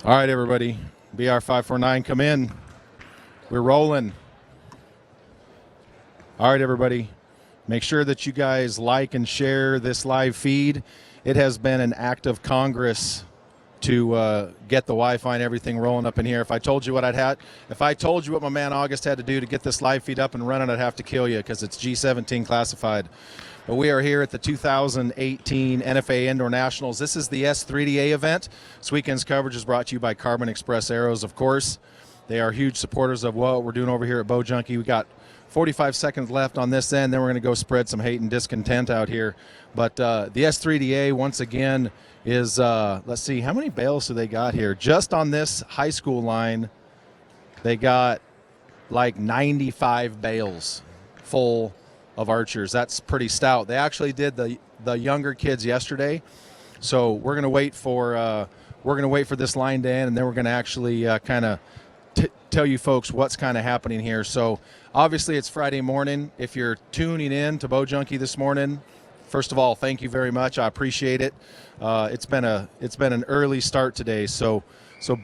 All right, everybody. BR 549, come in. We're rolling. All right, everybody. Make sure that you guys like and share this live feed. It has been an act of Congress to get the Wi-Fi and everything rolling up in here. If I told you what if I told you what my man August had to do to get this live feed up and running, I'd have to kill you because it's G17 classified. But we are here at the 2018 NFAA Indoor Nationals. This is the S3DA event. This weekend's coverage is brought to you by Carbon Express Arrows, of course. They are huge supporters of what we're doing over here at Bowjunky. We got 45 seconds left on this end, then we're going to go spread some hate and discontent out here. But the S3DA, once again, is, let's see, how many bales do they got here? Just on this high school line, they got like 95 bales full of archers. That's pretty stout. They actually did the younger kids yesterday, so we're going to wait for this line to end, and then we're going to actually kind of tell you folks what's kind of happening here. So obviously it's Friday morning. If you're tuning in to Bowjunky this morning, first of all, thank you very much. I appreciate it. It's been an early start today. So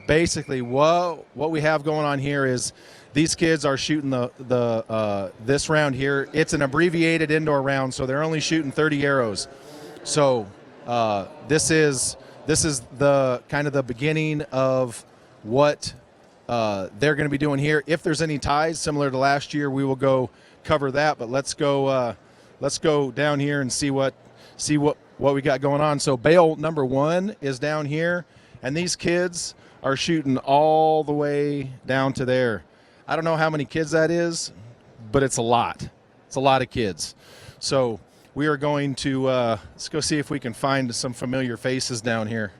basically what we have going on here is these kids are shooting this round here. It's an abbreviated indoor round, so they're only shooting 30 arrows. So this is the kind of the beginning of what they're going to be doing here. If there's any ties similar to last year, we will go cover that. But let's go down here and see what we got going on. So bale number 1 is down here, and these kids are shooting all the way down to there. I don't know how many kids that is, but it's a lot. It's a lot of kids. So we are going to let's go see if we can find some familiar faces down here.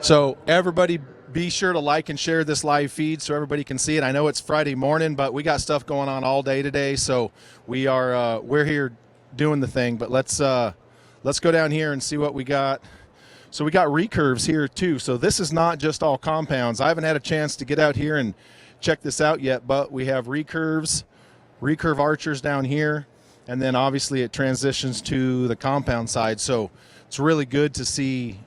So everybody be sure to like and share this live feed so everybody can see it. I know it's Friday morning, but we got stuff going on all day today, so we're here doing the thing. But let's go down here and see what we got. So we got recurves here too. So this is not just all compounds. I haven't had a chance to get out here and check this out yet, but we have recurve archers down here, and then obviously it transitions to the compound side. So it's really good to see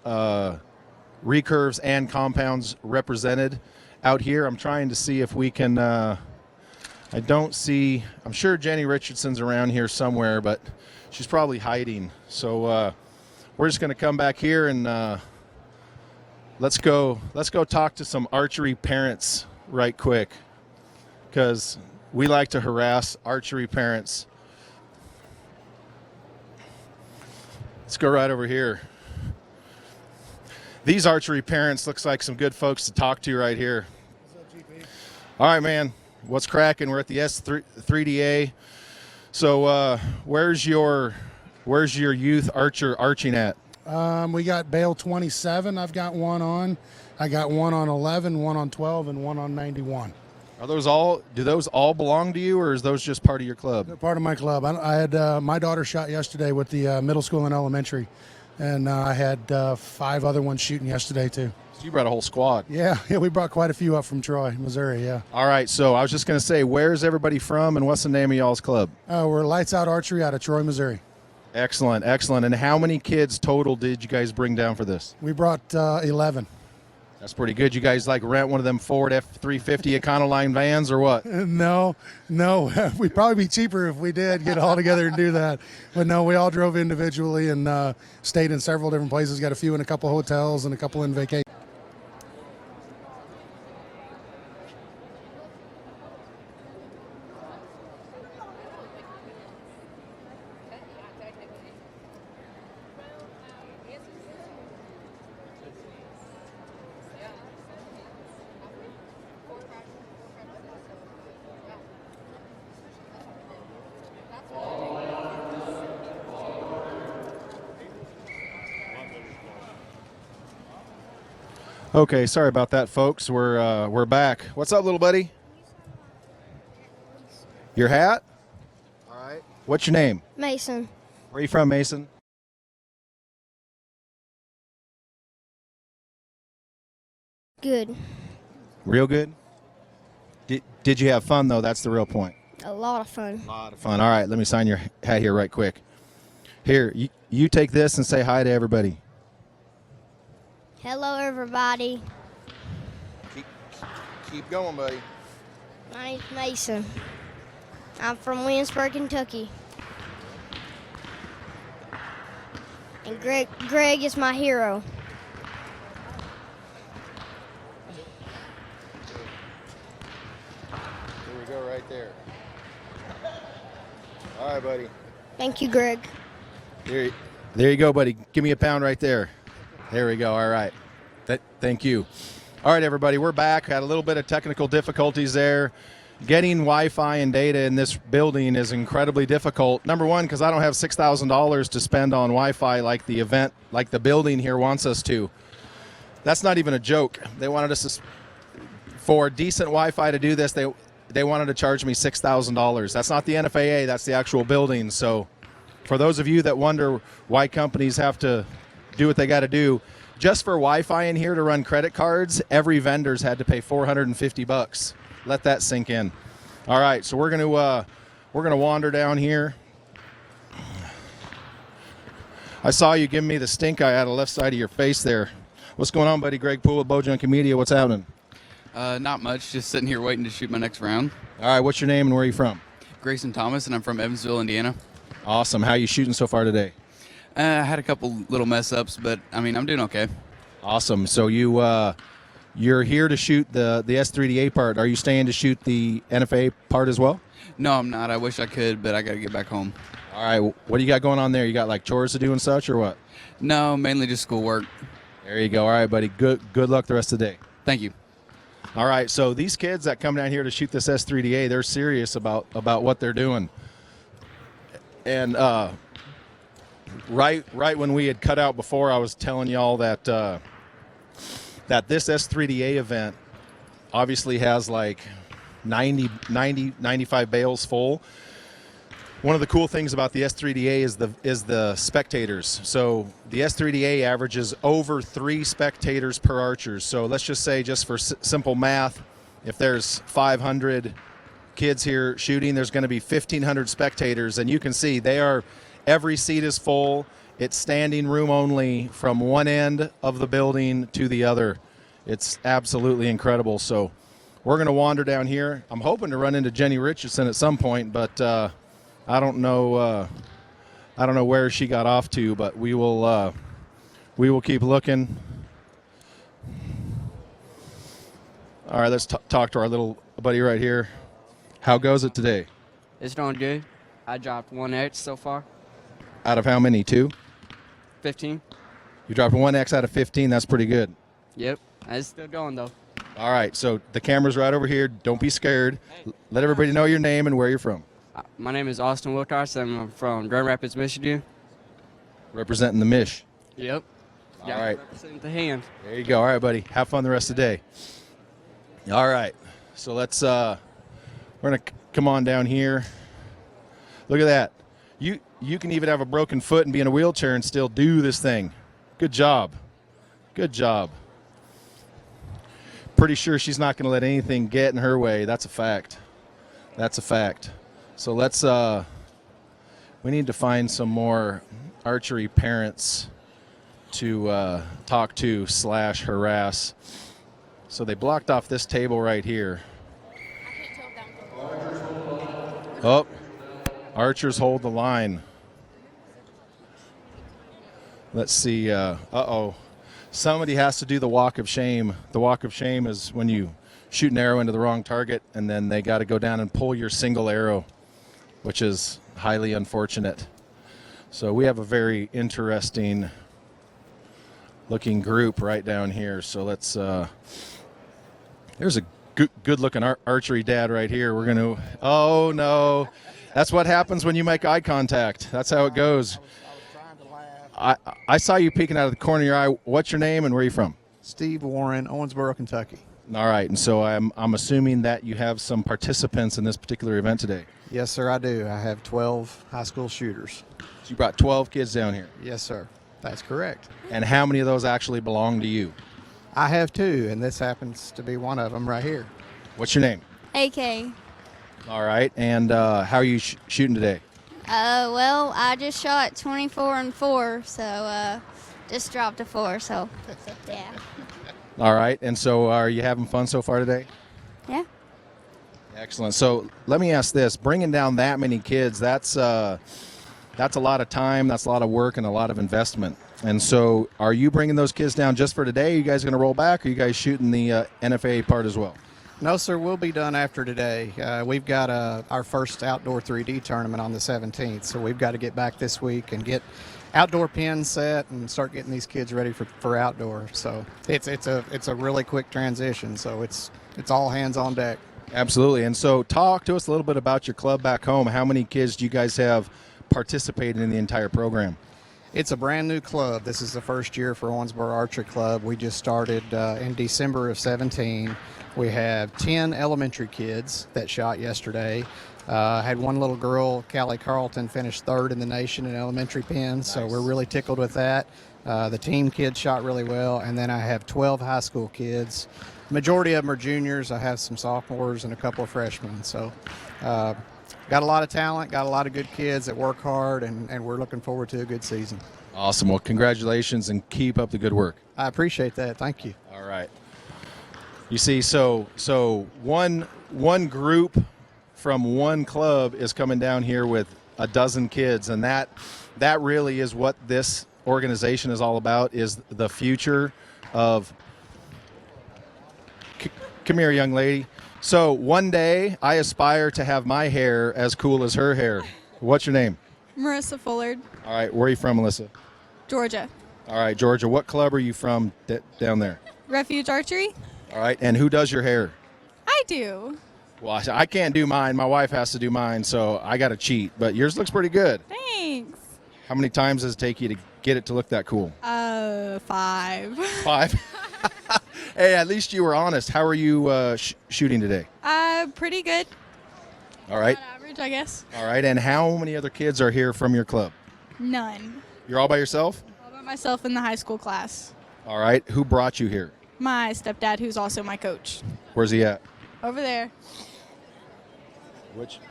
recurves and compounds represented out here. I'm trying to see if we can I don't see, I'm sure Jenny Richardson's around here somewhere, but she's probably hiding. So we're just going to come back here and let's go talk to some archery parents right quick, because we like to harass archery parents. Let's go right over here. These archery parents looks like some good folks to talk to right here. What's up, GP? All right, man. What's cracking? We're at the S3DA. So where's your youth archer arching at? We got bale 27. I've got one on. I got one on 11, one on 12, and one on 91. Are those all? Do those all belong to you, or is those just part of your club? They're part of my club. I had my daughter shot yesterday with the middle school and elementary, and I had 5 other ones shooting yesterday too. So you brought a whole squad. Yeah, we brought quite a few up from Troy, Missouri. Yeah. All right. So I was just going to say, where's everybody from, and what's the name of y'all's club? We're Lights Out Archery out of Troy, Missouri. Excellent, excellent. And how many kids total did you guys bring down for this? We brought 11. That's pretty good. You guys like rent one of them Ford F-350 Econoline vans or what? No. We'd probably be cheaper if we did get all together and do that. But no, we all drove individually and stayed in several different places. Got a few in a couple hotels and a couple in vacation. Okay, sorry about that, folks. We're back. What's up, little buddy? Your hat? All right. What's your name? Mason. Where are you from, Mason? Good. Real good? Did you have fun, though? That's the real point. A lot of fun. A lot of fun. All right, let me sign your hat here right quick. Here, you take this and say hi to everybody. Hello, everybody. Keep going, buddy. My name's Mason. I'm from Williamsburg, Kentucky. And Greg is my hero. Here we go right there. All right, buddy. Thank you, Greg. There you go, buddy. Give me a pound right there. There we go. All right. Thank you. All right, everybody. We're back. Had a little bit of technical difficulties there. Getting Wi-Fi and data in this building is incredibly difficult. Number one, because I don't have $6,000 to spend on Wi-Fi like the building here wants us to. That's not even a joke. They wanted us to, for decent Wi-Fi to do this, they wanted to charge me $6,000. That's not the NFAA. That's the actual building. So for those of you that wonder why companies have to do what they got to do, just for Wi-Fi in here to run credit cards, every vendor's had to pay $450. Let that sink in. All right, so we're gonna wander down here. I saw you giving me the stink eye out of the left side of your face there. What's going on, buddy? Greg Poole with Bowjunky Media. What's happening? Not much. Just sitting here waiting to shoot my next round. All right, what's your name and where are you from? Grayson Thomas, and I'm from Evansville, Indiana. Awesome. How you shooting so far today? I had a couple little mess ups, but I mean, I'm doing okay. Awesome. So you're here to shoot the S3DA part. Are you staying to shoot the NFAA part as well? No, I'm not. I wish I could, but I got to get back home. All right. What do you got going on there? You got like chores to do and such, or what? No, mainly just schoolwork. There you go. All right, buddy. Good luck the rest of the day. Thank you. All right. So these kids that come down here to shoot this S3DA, they're serious about what they're doing. And right when we had cut out before, I was telling y'all that that this S3DA event obviously has like 95 bales full. One of the cool things about the S3DA is the spectators. So the S3DA averages over 3 spectators per archer. So let's just say, just for simple math, if there's 500 kids here shooting, there's going to be 1,500 spectators, and you can see every seat is full. It's standing room only from one end of the building to the other. It's absolutely incredible. So we're going to wander down here. I'm hoping to run into Jenny Richardson at some point, but I don't know where she got off to, but we will keep looking. All right, let's talk to our little buddy right here. How goes it today? It's going good. I dropped 1X so far. Out of how many? 2? 15. You dropped 1X out of 15. That's pretty good. Yep. It's still going, though. All right, so the camera's right over here. Don't be scared. Let everybody know your name and where you're from. My name is Austin Wilcox. I'm from Grand Rapids, Michigan. Representing the Mish. Yep. All right. Representing the hand. There you go. All right, buddy. Have fun the rest of the day. All right. So let's we're going to come on down here. Look at that. You can even have a broken foot and be in a wheelchair and still do this thing. Good job. Good job. Pretty sure she's not going to let anything get in her way. That's a fact. That's a fact. So let's we need to find some more archery parents to talk to / harass. So they blocked off this table right here. Oh, archers hold the line. Let's see. Uh-oh. Somebody has to do the walk of shame. The walk of shame is when you shoot an arrow into the wrong target, and then they got to go down and pull your single arrow, which is highly unfortunate. So we have a very interesting looking group right down here. So let's, there's a good looking archery dad right here. We're going to, oh no, that's what happens when you make eye contact. That's how it goes. I saw you peeking out of the corner of your eye. What's your name and where are you from? Steve Warren, Owensboro, Kentucky. All right, and so I'm assuming that you have some participants in this particular event today. Yes, sir, I do. I have 12 high school shooters. So you brought 12 kids down here. Yes, sir. That's correct. And how many of those actually belong to you? I have 2, and this happens to be one of them right here. What's your name? AK. All right. And how are you shooting today? Well, I just shot 24 and 4, so just dropped a 4, so yeah. All right. And so are you having fun so far today? Yeah. Excellent. So let me ask this: bringing down that many kids, that's a lot of time, that's a lot of work, and a lot of investment. And so, are you bringing those kids down just for today? Are you guys going to roll back? Or are you guys shooting the NFAA part as well? No, sir, we'll be done after today. We've got our first outdoor 3D tournament on the 17th, so we've got to get back this week and get outdoor pins set and start getting these kids ready for outdoor. So it's a really quick transition. So it's all hands on deck. Absolutely. And so, talk to us a little bit about your club back home. How many kids do you guys have participating in the entire program? It's a brand new club. This is the first year for Owensboro Archery Club. We just started in December of 17. We have 10 elementary kids that shot yesterday. Had one little girl, Callie Carlton, finish third in the nation in elementary pins, so we're really tickled with that. The team kids shot really well, and then I have 12 high school kids. Majority of them are juniors. I have some sophomores and a couple of freshmen. So got a lot of talent, got a lot of good kids that work hard, and we're looking forward to a good season. Awesome. Well, congratulations and keep up the good work. I appreciate that. Thank you. All right. You see, so one group from one club is coming down here with a dozen kids, and that really is what this organization is all about, is the future of come here, young lady. So one day I aspire to have my hair as cool as her hair. What's your name? Marissa Fullard, All right, where are you from, Melissa? Georgia. All right, Georgia, what club are you from down there? Refuge Archery? All right, and who does your hair? I do. Well, I can't do mine. My wife has to do mine, so I got to cheat. But yours looks pretty good. Thanks. How many times does it take you to get it to look that cool? 5. 5? Hey, at least you were honest. How are you shooting today? Pretty good. All right. On average, I guess. All right, and how many other kids are here from your club? None. You're all by yourself? All by myself in the high school class. All right. Who brought you here? My stepdad, who's also my coach. Where's he at? Over there.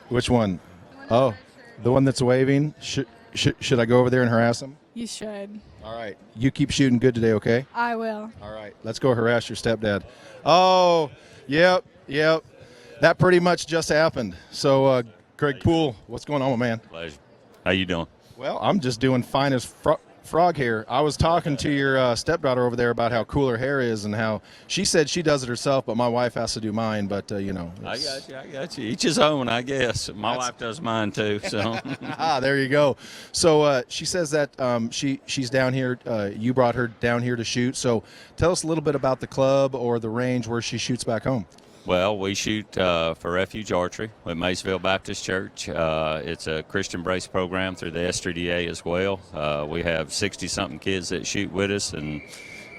Which one? Oh, the one that's waving. Should I go over there and harass him? You should. All right. You keep shooting good today, okay? I will. All right. Let's go harass your stepdad. Oh, yep. That pretty much just happened. So, Greg Poole, what's going on, my man? Pleasure. How you doing? Well, I'm just doing fine as frog hair. I was talking to your stepdaughter over there about how cool her hair is and how she said she does it herself, but my wife has to do mine. But, I got you. Each his own, I guess. My wife does mine, too. So. There you go. So she says that she's down here. You brought her down here to shoot. So tell us a little bit about the club or the range where she shoots back home. Well, we shoot for Refuge Archery with Maysville Baptist Church. It's a Christian brace program through the S3DA as well. We have 60-something kids that shoot with us, and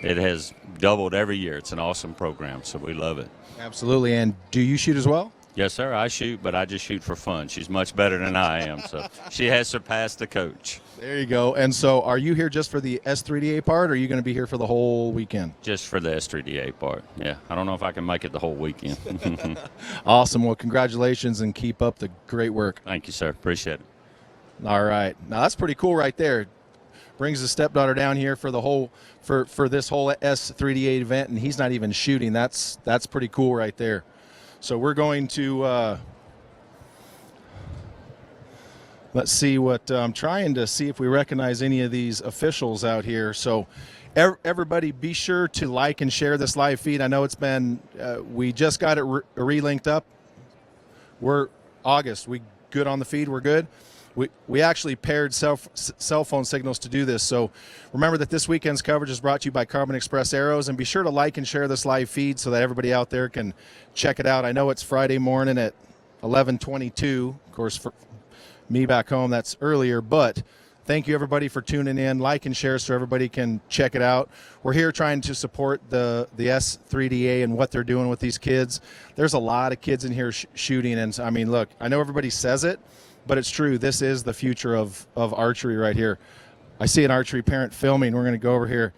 it has doubled every year. It's an awesome program, so we love it. Absolutely. And do you shoot as well? Yes, sir. I shoot, but I just shoot for fun. She's much better than I am, so she has surpassed the coach. There you go. And so are you here just for the S3DA part, or are you going to be here for the whole weekend? Just for the S3DA part, yeah. I don't know if I can make it the whole weekend. Awesome. Well, congratulations and keep up the great work. Thank you, sir. Appreciate it. All right. Now, that's pretty cool right there. Brings his stepdaughter down here for the whole for this whole S3DA event, and he's not even shooting. That's pretty cool right there. So we're going to let's see what I'm trying to see if we recognize any of these officials out here. So everybody be sure to like and share this live feed. I know it's been we just got it relinked up. We're August. We good on the feed? We're good. We actually paired cell phone signals to do this. So remember that this weekend's coverage is brought to you by Carbon Express Arrows, and be sure to like and share this live feed so that everybody out there can check it out. I know it's Friday morning at 11:22. Of course, for me back home, that's earlier, but thank you everybody for tuning in. Like and share so everybody can check it out. We're here trying to support the S3DA and what they're doing with these kids. There's a lot of kids in here shooting, and I mean, look, I know everybody says it, but it's true. This is the future of archery right here. I see an archery parent filming. We're going to go over here.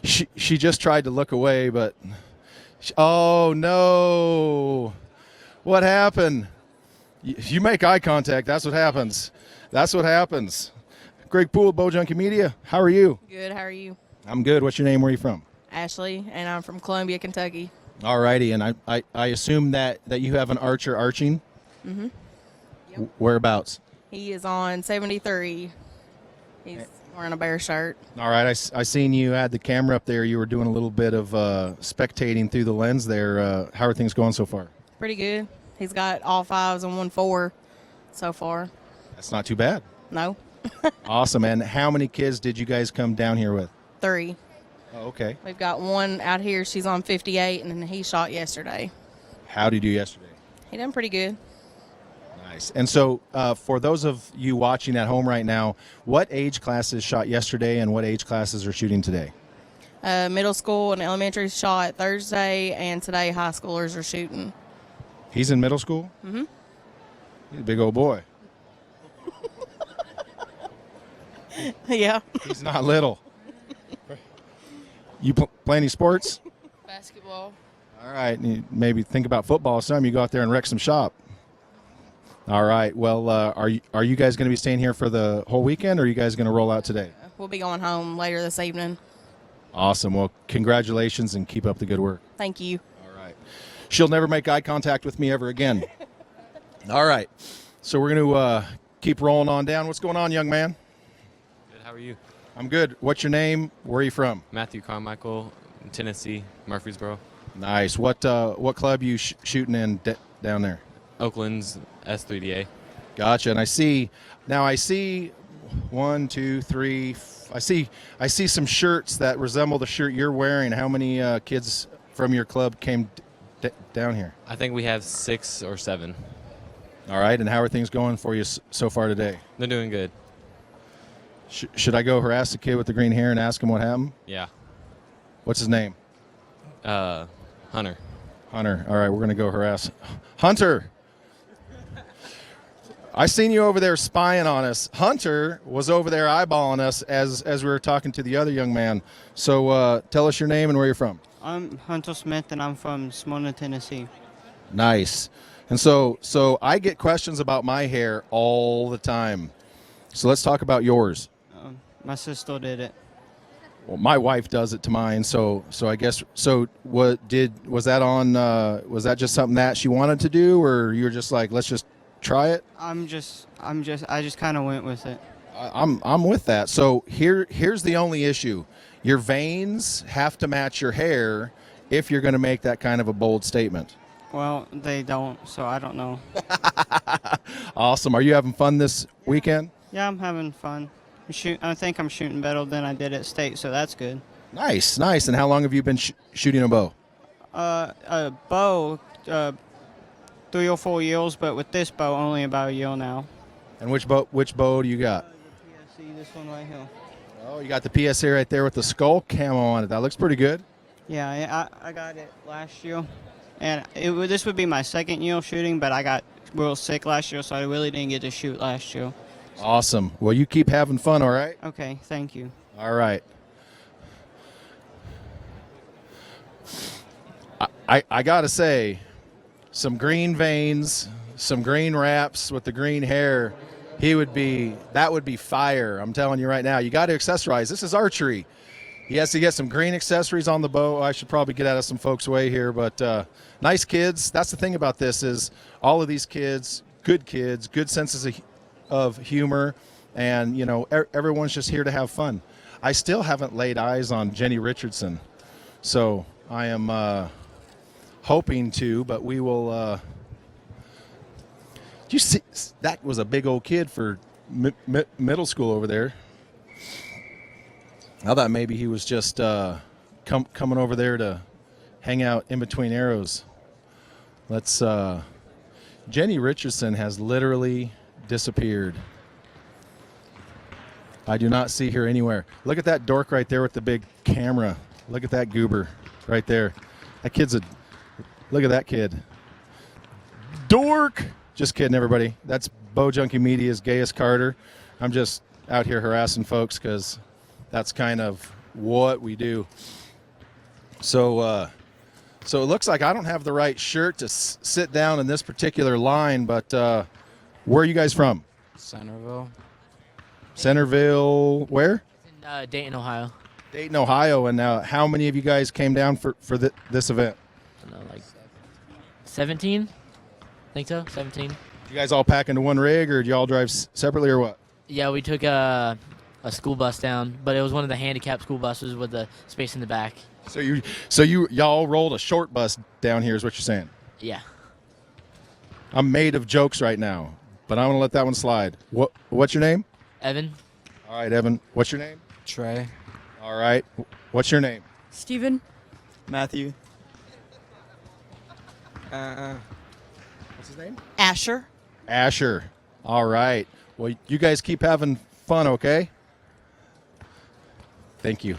She just tried to look away, but oh no. What happened? You make eye contact. That's what happens. That's what happens. Greg Poole, Bowjunky Media. How are you? Good. How are you? I'm good. What's your name? Where are you from? Ashley, and I'm from Columbia, Kentucky. All righty. And I assume that you have an archer arching? Mm-hmm. Yep. Whereabouts? He is on 73. He's wearing a bear shirt. All right. I seen you had the camera up there. You were doing a little bit of spectating through the lens there. How are things going so far? Pretty good. He's got all 5s and 1 4 so far. That's not too bad. No. Awesome. And how many kids did you guys come down here with? 3. Oh, okay. We've got one out here. She's on 58, and then he shot yesterday. How did you do yesterday? He done pretty good. Nice. And so for those of you watching at home right now, what age classes shot yesterday and what age classes are shooting today? Middle school and elementary shot Thursday, and today high schoolers are shooting. He's in middle school? Mm-hmm. He's a big old boy. Yeah. He's not little. You play any sports? Basketball. All right. You maybe think about football. Some you go out there and wreck some shop. All right. Well, are you guys going to be staying here for the whole weekend, or are you guys going to roll out today? We'll be going home later this evening. Awesome. Well, congratulations and keep up the good work. Thank you. All right. She'll never make eye contact with me ever again. All right. So we're going to keep rolling on down. What's going on, young man? Good. How are you? I'm good. What's your name? Where are you from? Matthew Carmichael, Tennessee, Murfreesboro. Nice. What club you shooting in down there? Oakland's S3DA. Gotcha. And I see 1, 2, 3. I see some shirts that resemble the shirt you're wearing. How many kids from your club came down here? I think we have 6 or 7. All right. And how are things going for you so far today? They're doing good. Should I go harass the kid with the green hair and ask him what happened? Yeah. What's his name? Hunter. Hunter. All right, we're going to go harass Hunter. I seen you over there spying on us. Hunter was over there eyeballing us as we were talking to the other young man. So tell us your name and where you're from. I'm Hunter Smith, and I'm from Smyrna, Tennessee. Nice. And so I get questions about my hair all the time. So let's talk about yours. My sister did it. Well, my wife does it to mine. So I guess was that just something that she wanted to do, or you were just like, let's just try it? I just kind of went with it. I'm with that. So here's the only issue. Your veins have to match your hair if you're going to make that kind of a bold statement. Well, they don't, so I don't know. Awesome. Are you having fun this weekend? Yeah, I'm having fun. I think I'm shooting better than I did at state, so that's good. Nice. And how long have you been shooting a bow? A bow, 3 or 4 years, but with this bow, only about a year now. And which bow do you got? The PSC, this one right here. Oh, you got the PSA right there with the skull camo on it. That looks pretty good. Yeah, I got it last year, and this would be my second year shooting, but I got real sick last year, so I really didn't get to shoot last year. Awesome. Well, you keep having fun, all right? Okay, thank you. All right. I got to say, some green veins, some green wraps with the green hair, that would be fire. I'm telling you right now. You got to accessorize. This is archery. He has to get some green accessories on the bow. I should probably get out of some folks' way here, but nice kids. That's the thing about this is all of these kids, good senses of humor, and everyone's just here to have fun. I still haven't laid eyes on Jenny Richardson, so I am hoping to, but we will. You see, that was a big old kid for middle school over there. I thought maybe he was just coming over there to hang out in between arrows. Let's. Jenny Richardson has literally disappeared. I do not see her anywhere. Look at that dork right there with the big camera. Look at that goober right there. That kid's look at that kid. Dork! Just kidding, everybody. That's Bowjunky Media's Gaius Carter. I'm just out here harassing folks because that's kind of what we do. So So it looks like I don't have the right shirt to sit down in this particular line, but where are you guys from? Centerville. Centerville, where? Dayton, Ohio. Dayton, Ohio. And how many of you guys came down for this event? I don't know, like 17? I think so, 17. You guys all pack into one rig, or do you all drive separately, or what? Yeah, we took a school bus down, but it was one of the handicapped school buses with the space in the back. So y'all rolled a short bus down here, is what you're saying? Yeah. I'm made of jokes right now, but I'm gonna let that one slide. What's your name? Evan. All right, Evan. What's your name? Trey. All right. What's your name? Steven. Matthew. What's his name? Asher. Asher. All right. Well, you guys keep having fun, okay? Thank you.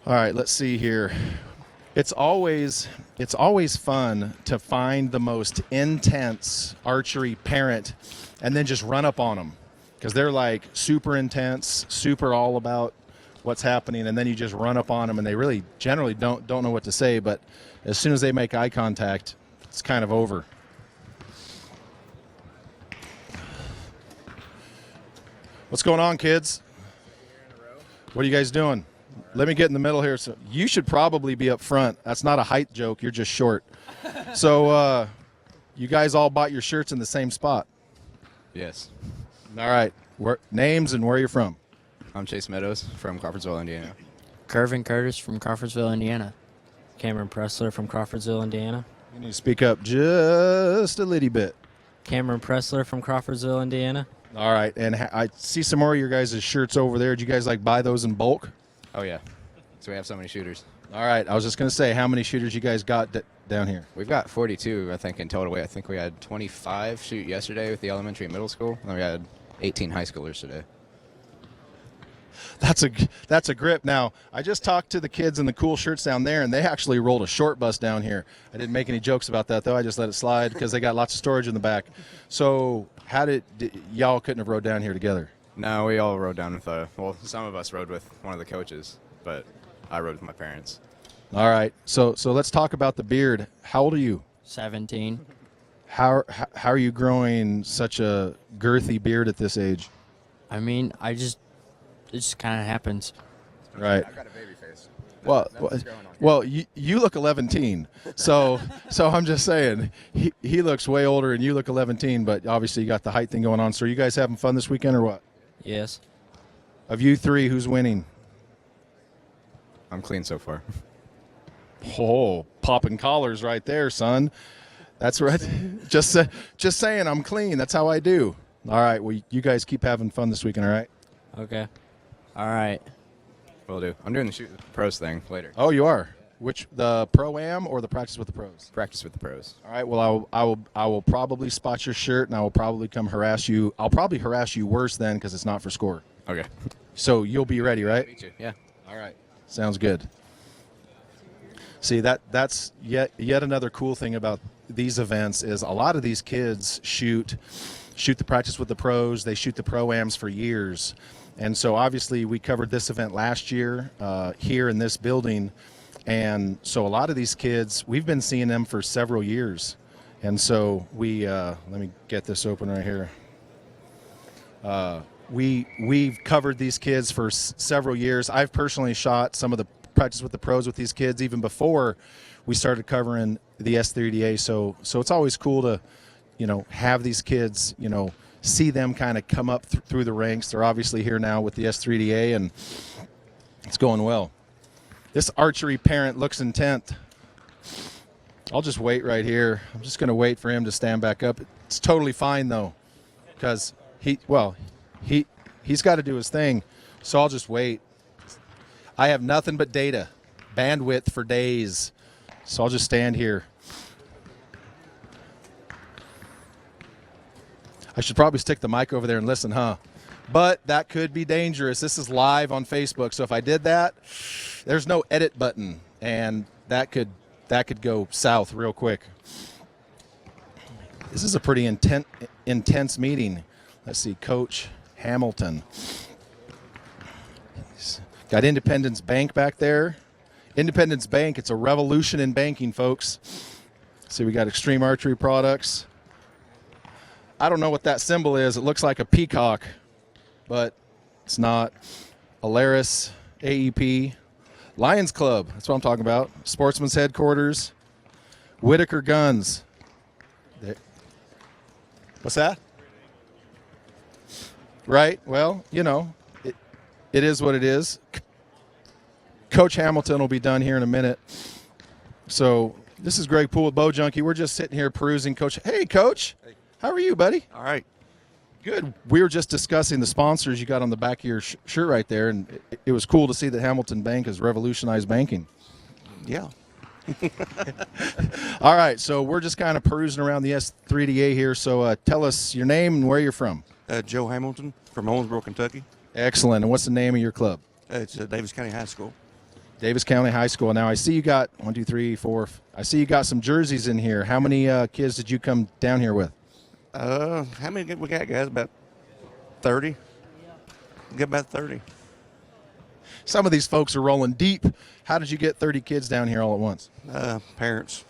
All right, let's see here. It's always fun to find the most intense archery parent and then just run up on them, because they're like super intense, super all about what's happening, and then you just run up on them and they really generally don't know what to say, but as soon as they make eye contact, it's kind of over. What's going on, kids? What are you guys doing? Let me get in the middle here. So you should probably be up front. That's not a height joke. You're just short. So you guys all bought your shirts in the same spot? Yes. All right. Names and where you're from? I'm Chase Meadows from Crawfordsville, Indiana. Kervin Curtis from Crawfordsville, Indiana. Cameron Pressler from Crawfordsville, Indiana. You need to speak up just a little bit. Cameron Pressler from Crawfordsville, Indiana. All right. And I see some more of your guys' shirts over there. Did you guys buy those in bulk? Oh, yeah. So we have so many shooters. All right. I was just going to say, how many shooters you guys got down here? We've got 42, I think, in total. I think we had 25 shoot yesterday with the elementary and middle school, and we had 18 high schoolers today. That's a grip. Now, I just talked to the kids in the cool shirts down there, and they actually rolled a short bus down here. I didn't make any jokes about that, though. I just let it slide because they got lots of storage in the back. So how did y'all couldn't have rode down here together? No, we all rode down with well, some of us rode with one of the coaches, but I rode with my parents. All right. So let's talk about the beard. How old are you? 17. How are you growing such a girthy beard at this age? I mean, it just kind of happens. Right. I've got a baby face. Well, you look 11. So I'm just saying, he looks way older and you look 11, but obviously you got the height thing going on. So are you guys having fun this weekend or what? Yes. Of you three, who's winning? I'm clean so far. Oh, popping collars right there, son. That's right. Just saying, I'm clean. That's how I do. All right. Well, you guys keep having fun this weekend, all right? Okay. All right. Will do. I'm doing the shoot pros thing later. Oh, you are? Which, the pro-am or the practice with the pros? Practice with the pros. All right. Well, I will probably spot your shirt and I will probably come harass you. I'll probably harass you worse then because it's not for score. Okay. So you'll be ready, right? Meet you. Yeah. All right. Sounds good. See, that's yet another cool thing about these events is a lot of these kids shoot the practice with the pros. They shoot the pro-ams for years. And so obviously we covered this event last year here in this building. And so a lot of these kids, we've been seeing them for several years. And so we, let me get this open right here. We've covered these kids for several years. I've personally shot some of the practice with the pros with these kids even before we started covering the S3DA. So it's always cool to, have these kids, see them kind of come up through the ranks. They're obviously here now with the S3DA, and it's going well. This archery parent looks intent. I'll just wait right here. I'm just going to wait for him to stand back up. It's totally fine, though, because he's got to do his thing, so I'll just wait. I have nothing but data, bandwidth for days, so I'll just stand here. I should probably stick the mic over there and listen, huh? But that could be dangerous. This is live on Facebook, so if I did that, there's no edit button, and that could go south real quick. This is a pretty intense meeting. Let's see, Coach Hamilton. Got Independence Bank back there. Independence Bank. It's a revolution in banking, folks. See, we got Extreme Archery products. I don't know what that symbol is. It looks like a peacock, but it's not. Alaris, AEP, Lions Club. That's what I'm talking about. Sportsman's Headquarters, Whitaker Guns. What's that? Right. Well, you know, it is what it is. Coach Hamilton will be done here in a minute. So this is Greg Poole with Bowjunky. We're just sitting here perusing. Coach, hey, Coach. Hey. How are you, buddy? All right. Good. We were just discussing the sponsors you got on the back of your shirt right there, and it was cool to see that Hamilton Bank has revolutionized banking. Yeah. All right, so we're just kind of perusing around the S3DA here. So tell us your name and where you're from. Joe Hamilton from Owensboro, Kentucky. Excellent. And what's the name of your club? It's Davis County High School. Davis County High School. Now I see you got 1, 2, 3, 4. I see you got some jerseys in here. How many kids did you come down here with? How many we got, guys? About 30. We got about 30. Some of these folks are rolling deep. How did you get 30 kids down here all at once? Parents.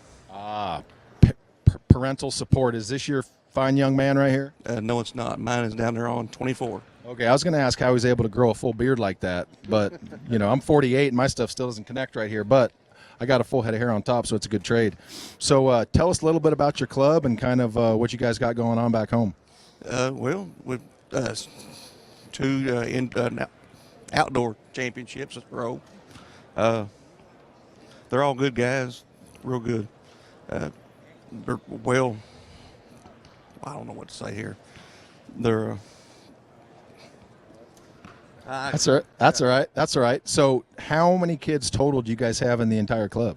Parental support. Is this your fine young man right here? No, it's not. Mine is down there on 24. Okay, I was going to ask how he was able to grow a full beard like that, but, you know, I'm 48 and my stuff still doesn't connect right here, but I got a full head of hair on top, so it's a good trade. So tell us a little bit about your club and kind of what you guys got going on back home. Well, with 2 outdoor championships in a row. They're all good guys, real good. They're well, I don't know what to say here. They're That's all right. That's all right. That's all right. So how many kids total do you guys have in the entire club?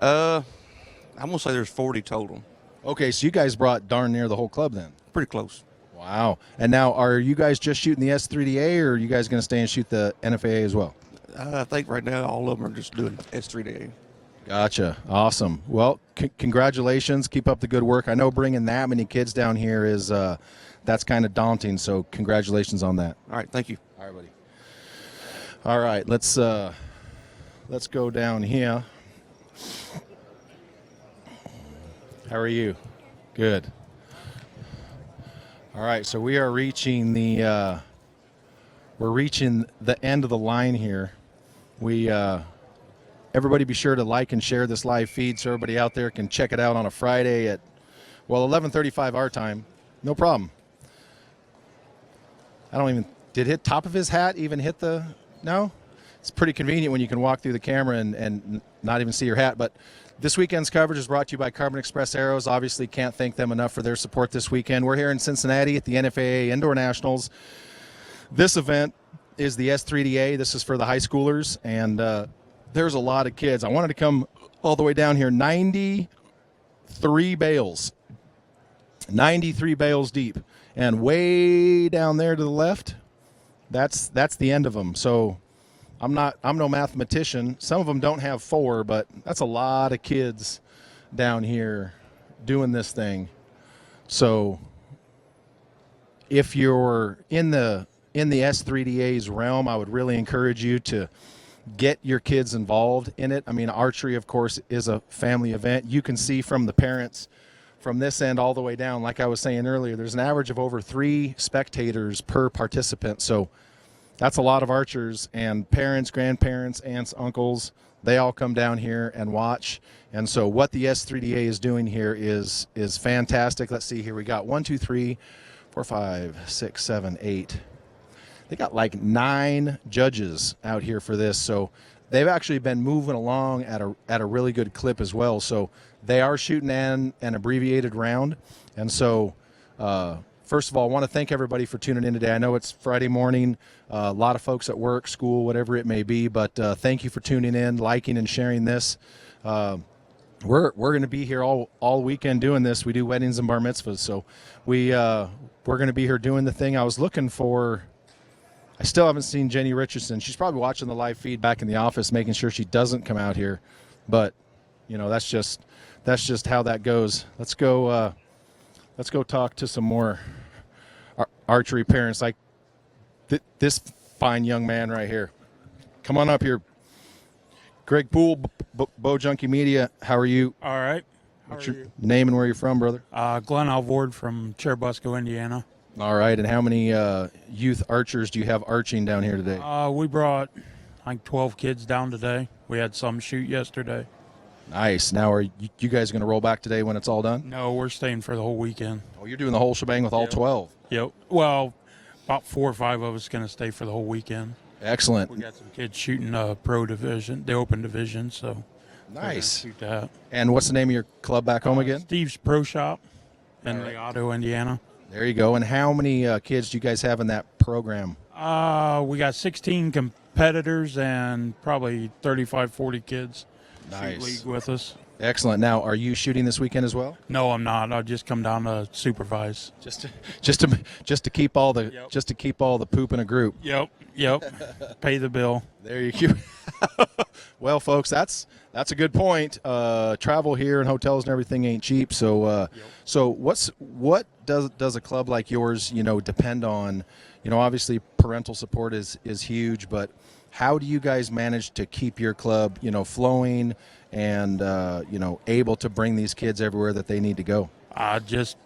I'm gonna say there's 40 total. Okay, so you guys brought darn near the whole club then. Pretty close. Wow. And now, are you guys just shooting the S3DA, or are you guys going to stay and shoot the NFAA as well? I think right now all of them are just doing S3DA. Gotcha. Awesome. Well, congratulations. Keep up the good work. I know bringing that many kids down here is that's kind of daunting, so congratulations on that. All right, thank you. All right, buddy. All right, let's go down here. How are you? Good. All right, so we are reaching the end of the line here. Everybody be sure to like and share this live feed so everybody out there can check it out on a Friday at 11:35 our time. No problem. Did hit top of his hat even hit the, no? It's pretty convenient when you can walk through the camera and not even see your hat. But this weekend's coverage is brought to you by Carbon Express Arrows. Obviously can't thank them enough for their support this weekend. We're here in Cincinnati at the NFAA Indoor Nationals. This event is the S3DA. This is for the high schoolers, and there's a lot of kids. I wanted to come all the way down here. 93 bales. 93 bales deep. And way down there to the left, that's the end of them. So I'm no mathematician. Some of them don't have 4, but that's a lot of kids down here doing this thing. So if you're in the S3DA's realm, I would really encourage you to get your kids involved in it. I mean, archery, of course, is a family event. You can see from the parents from this end all the way down, like I was saying earlier, there's an average of over 3 spectators per participant. So that's a lot of archers, and parents, grandparents, aunts, uncles, they all come down here and watch. And so what the S3DA is doing here is fantastic. Let's see here. We got 1, 2, 3, 4, 5, 6, 7, 8. They got like 9 judges out here for this. So they've actually been moving along at a really good clip as well. So they are shooting an abbreviated round. And so first of all, I want to thank everybody for tuning in today. I know it's Friday morning, a lot of folks at work, school, whatever it may be, but thank you for tuning in, liking and sharing this. We're going to be here all weekend doing this. We do weddings and bar mitzvahs, so we're going to be here doing the thing. I was looking for, I still haven't seen Jenny Richardson. She's probably watching the live feed back in the office, making sure she doesn't come out here. But you know, that's just how that goes. Let's go talk to some more archery parents, like this fine young man right here. Come on up here. Greg Poole, Bowjunky Media. How are you? All right. What's your name and where you're from, brother? Glenn Alvord from Cherubusco, Indiana. All right. And how many youth archers do you have arching down here today? We brought, I think, 12 kids down today. We had some shoot yesterday. Nice. Now, are you guys going to roll back today when it's all done? No, we're staying for the whole weekend. Oh, you're doing the whole shebang with all 12? Yep. Well, about 4 or 5 of us going to stay for the whole weekend. Excellent. We got some kids shooting pro division, the open division, so. Nice. Shoot that. And what's the name of your club back home again? Steve's Pro Shop in Legato, Indiana. There you go. And how many kids do you guys have in that program? We got 16 competitors and probably 35, 40 kids. Nice. Shoot league with us. Excellent. Now, are you shooting this weekend as well? No, I'm not. I'll just come down to supervise. Just to keep all the poop in a group. Yep. Pay the bill. There you go. Well, folks, that's a good point. Travel here and hotels and everything ain't cheap. So what does a club like yours, depend on? Obviously parental support is huge, but how do you guys manage to keep your club, flowing and able to bring these kids everywhere that they need to go? Just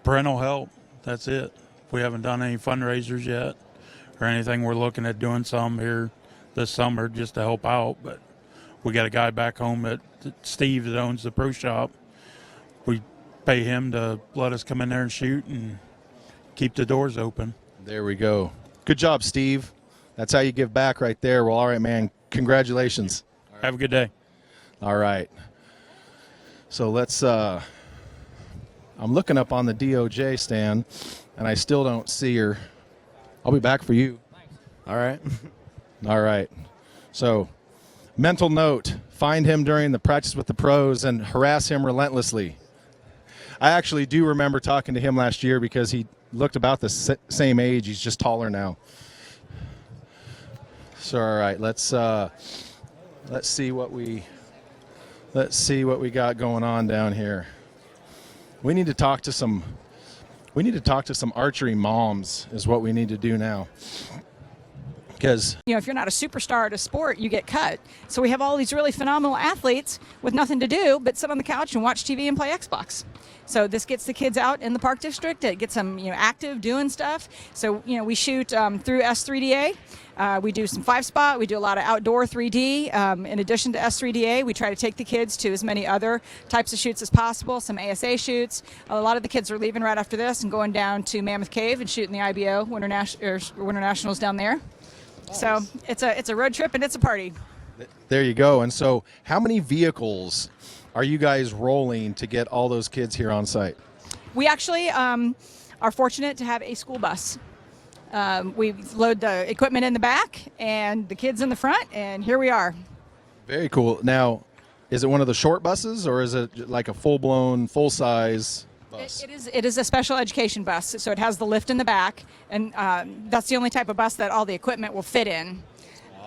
parental help. That's it. We haven't done any fundraisers yet or anything. We're looking at doing some here this summer just to help out, but we got a guy back home at Steve that owns the pro shop. We pay him to let us come in there and shoot and keep the doors open. There we go. Good job, Steve. That's how you give back right there. Well, all right, man. Congratulations. Have a good day. All right. So let's I'm looking up on the DOJ stand, and I still don't see her. I'll be back for you. All right. All right. So, mental note, find him during the practice with the pros and harass him relentlessly. I actually do remember talking to him last year because he looked about the same age. He's just taller now. So, all right, let's see what we got going on down here. We need to talk to some archery moms is what we need to do now. Because if you're not a superstar at a sport, you get cut. So we have all these really phenomenal athletes with nothing to do but sit on the couch and watch TV and play Xbox. So this gets the kids out in the park district. It gets them active doing stuff. So we shoot through S3DA. We do some 5-spot. We do a lot of outdoor 3D. In addition to S3DA, we try to take the kids to as many other types of shoots as possible, some ASA shoots. A lot of the kids are leaving right after this and going down to Mammoth Cave and shooting the IBO Winter Nationals down there. So it's a road trip and it's a party. There you go. And so how many vehicles are you guys rolling to get all those kids here on site? We actually are fortunate to have a school bus. We load the equipment in the back and the kids in the front, and here we are. Very cool. Now, is it one of the short buses or is it like a full-blown, full-size bus? It is a special education bus, so it has the lift in the back, and that's the only type of bus that all the equipment will fit in.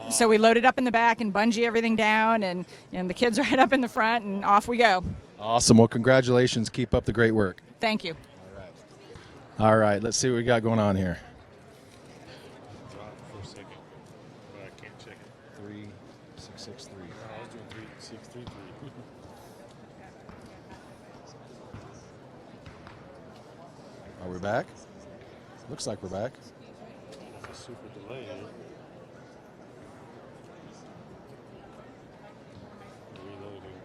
So we load it up in the back and bungee everything down, and the kids are right up in the front, and off we go. Awesome. Well, congratulations. Keep up the great work. Thank you. All right. Let's see what we got going on here. 3663. I was doing 3633. Are we back? Looks like we're back. It's a super delay. Reloading.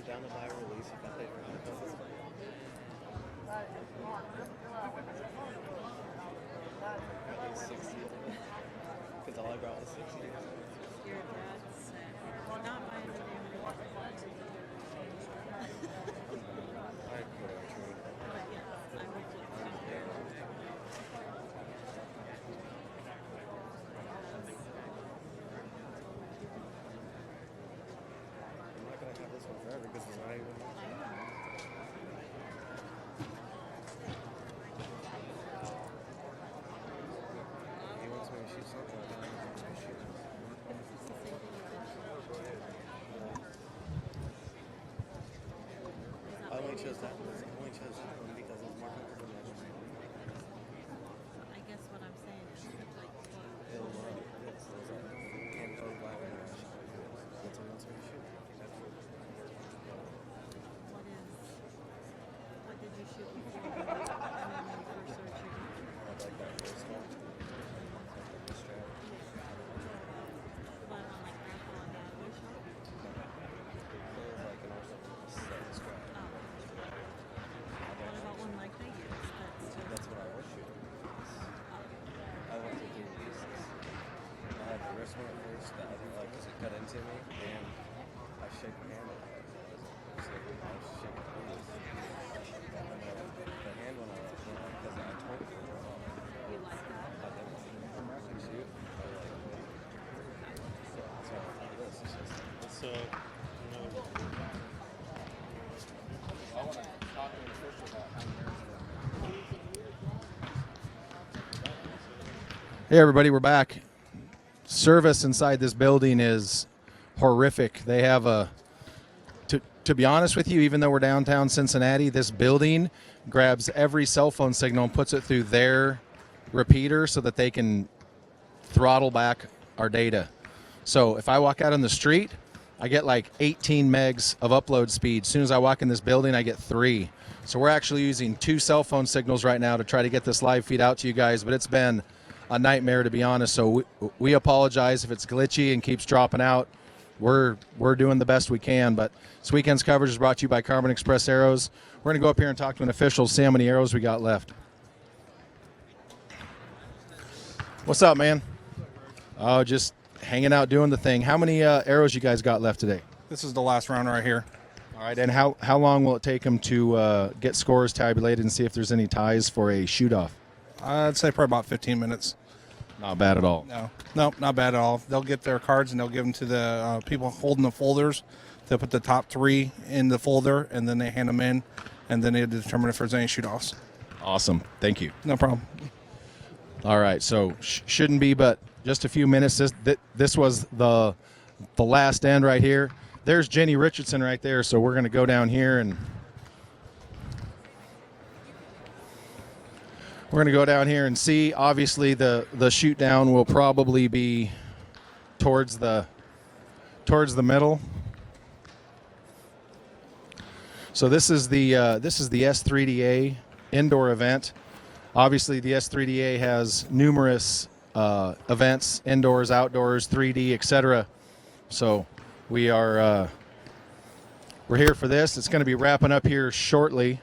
Down to my release, if I think it's 60. Because all I brought was 60. Your dad's not my chose that one. I only chose that one because it was more comfortable. I guess what I'm saying is like It'll run. Yes, those are handheld black and white. That's what else we shoot. what did you shoot before? I mean, when you first started shooting? I like that first one. Like the strap. What on like rifle and battery shot? It was like an arsenal set strap. What about one like they use? That's what I was shooting. I went to do pieces. I had the wrist one at first that I didn't like because it cut into me, and I shake the handle. So I was shaking the wheels. The hand one I like because I told you. You like that? I didn't like shoot. I like it. So that's why I like this. It's just It's I want to talk to an official about how many Hey everybody, we're back. Service inside this building is horrific. They have to be honest with you, even though we're downtown Cincinnati, this building grabs every cell phone signal and puts it through their repeater so that they can throttle back our data. So if I walk out on the street, I get like 18 megs of upload speed. As soon as I walk in this building, I get 3. So we're actually using 2 cell phone signals right now to try to get this live feed out to you guys, but it's been a nightmare, to be honest. So we apologize if it's glitchy and keeps dropping out. We're doing the best we can, but this weekend's coverage is brought to you by Carbon Express Arrows. We're going to go up here and talk to an official, see how many arrows we got left. What's up, man? Oh, just hanging out doing the thing. How many arrows you guys got left today? This is the last round right here. All right, and how long will it take them to get scores tabulated and see if there's any ties for a shoot-off? I'd say probably about 15 minutes. Not bad at all. No, not bad at all. They'll get their cards and they'll give them to the people holding the folders. They'll put the top 3 in the folder, and then they hand them in, and then they determine if there's any shoot-offs. Awesome. Thank you. No problem. All right, so shouldn't be but just a few minutes. This was the last end right here. There's Jenny Richardson right there, so we're going to go down here and see. Obviously, the shoot down will probably be towards the middle. So this is the S3DA Indoor event. Obviously, the S3DA has numerous events, indoors, outdoors, 3D, etc. So we're here for this. It's going to be wrapping up here shortly.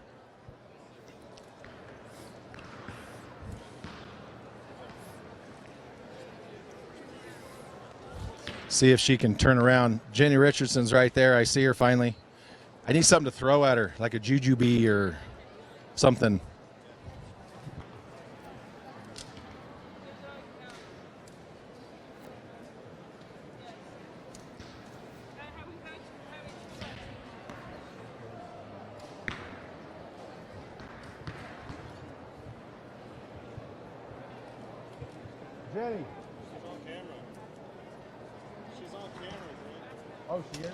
See if she can turn around. Jenny Richardson's right there. I see her finally. I need something to throw at her, like a jujube or something. Jenny. She's on camera. She's on camera, bro. Oh, she is?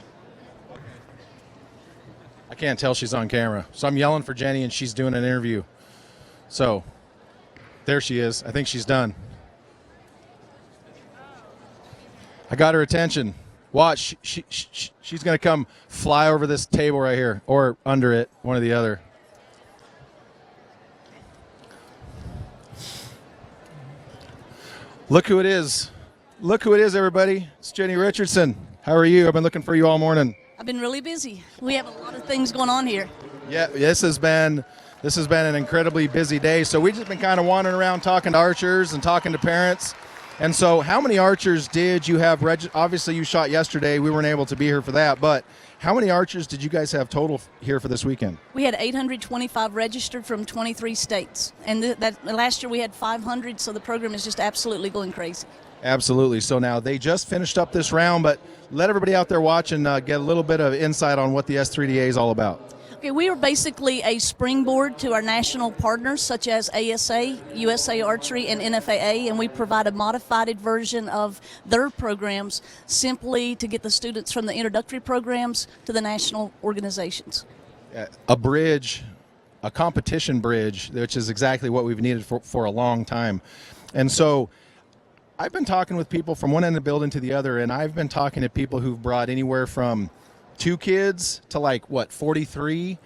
I can't tell she's on camera. So I'm yelling for Jenny, and she's doing an interview. So there she is. I think she's done. I got her attention. Watch. She's going to come fly over this table right here, or under it, one or the other. Look who it is. Look who it is, everybody. It's Jenny Richardson. How are you? I've been looking for you all morning. I've been really busy. We have a lot of things going on here. Yeah, this has been an incredibly busy day. So we've just been kind of wandering around talking to archers and talking to parents. And so how many archers did you have? Obviously, you shot yesterday. We weren't able to be here for that. But how many archers did you guys have total here for this weekend? We had 825 registered from 23 states. And that last year we had 500, so the program is just absolutely going crazy. Absolutely. So now they just finished up this round, but let everybody out there watching get a little bit of insight on what the S3DA is all about. Okay, we are basically a springboard to our national partners such as ASA, USA Archery, and NFAA, and we provide a modified version of their programs simply to get the students from the introductory programs to the national organizations. a bridge, a competition bridge, which is exactly what we've needed for a long time. And so I've been talking with people from one end of the building to the other, and I've been talking to people who've brought anywhere from 2 kids to 43.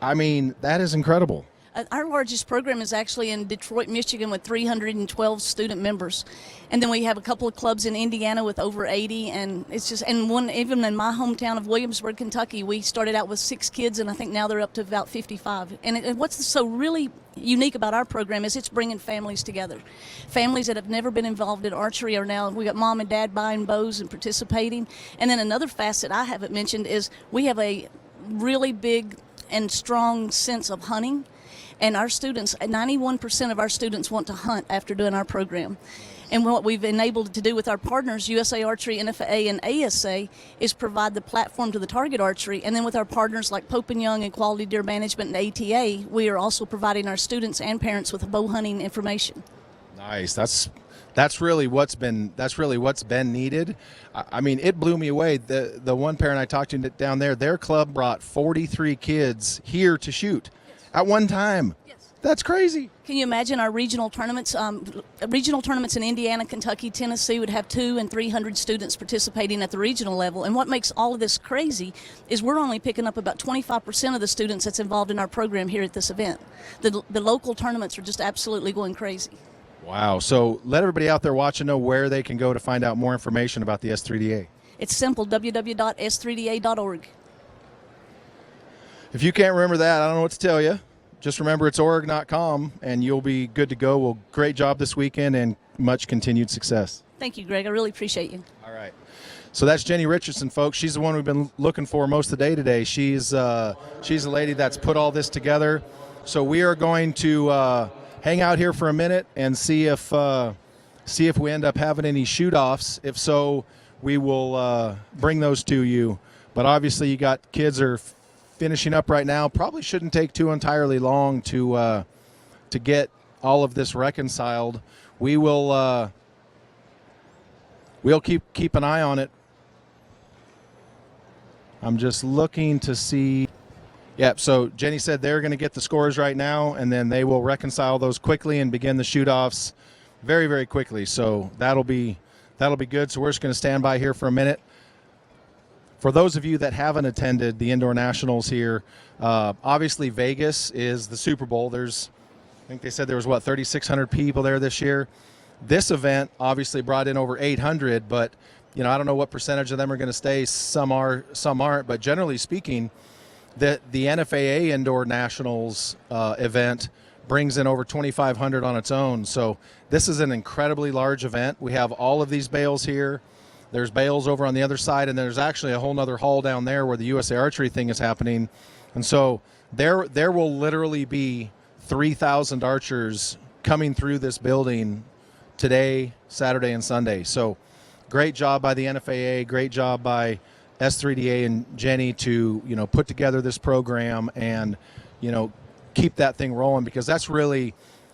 I mean, that is incredible. Our largest program is actually in Detroit, Michigan, with 312 student members, and then we have a couple of clubs in Indiana with over 80. And it's just, and one even in my hometown of Williamsburg, Kentucky, we started out with 6 kids, and I think now they're up to about 55. And what's so really unique about our program is it's bringing families together. Families that have never been involved in archery are now, we got mom and dad buying bows and participating. And then another facet I haven't mentioned is we have a really big and strong sense of hunting. And our students, 91% of our students want to hunt after doing our program. And what we've enabled to do with our partners, USA Archery, NFAA, and ASA, is provide the platform to the target archery. And then with our partners like Pope & Young and Quality Deer Management and ATA, we are also providing our students and parents with bow hunting information. Nice. That's really what's been needed. I mean, it blew me away. The one parent I talked to down there, their club brought 43 kids here to shoot at one time. Yes. That's crazy. Can you imagine our regional tournaments? Regional tournaments in Indiana, Kentucky, Tennessee would have 200 and 300 students participating at the regional level. And what makes all of this crazy is we're only picking up about 25% of the students that's involved in our program here at this event. The local tournaments are just absolutely going crazy. Wow. So let everybody out there watching know where they can go to find out more information about the S3DA. It's simple, www.s3da.org. If you can't remember that, I don't know what to tell you. Just remember it's org, not com, and you'll be good to go. Well, great job this weekend and much continued success. Thank you, Greg. I really appreciate you. All right. So that's Jenny Richardson, folks. She's the one we've been looking for most of the day today. She's a lady that's put all this together. So we are going to hang out here for a minute and see if we end up having any shoot-offs. If so, we will bring those to you. But obviously, you got kids are finishing up right now. Probably shouldn't take too entirely long to get all of this reconciled. We'll keep an eye on it. I'm just looking to see. Yep, so Jenny said they're going to get the scores right now, and then they will reconcile those quickly and begin the shoot-offs very, very quickly. So that'll be good. So we're just going to stand by here for a minute. For those of you that haven't attended the Indoor Nationals here, obviously Vegas is the Super Bowl. I think they said there was, 3,600 people there this year. This event obviously brought in over 800, but, I don't know what percentage of them are going to stay. Some are, some aren't. But generally speaking, the NFAA Indoor Nationals event brings in over 2,500 on its own. So this is an incredibly large event. We have all of these bales here. There's bales over on the other side, and there's actually a whole nother hall down there where the USA Archery thing is happening. And so there will literally be 3,000 archers coming through this building today, Saturday, and Sunday. So great job by the NFAA, great job by S3DA and Jenny to, put together this program and, keep that thing rolling, because that's really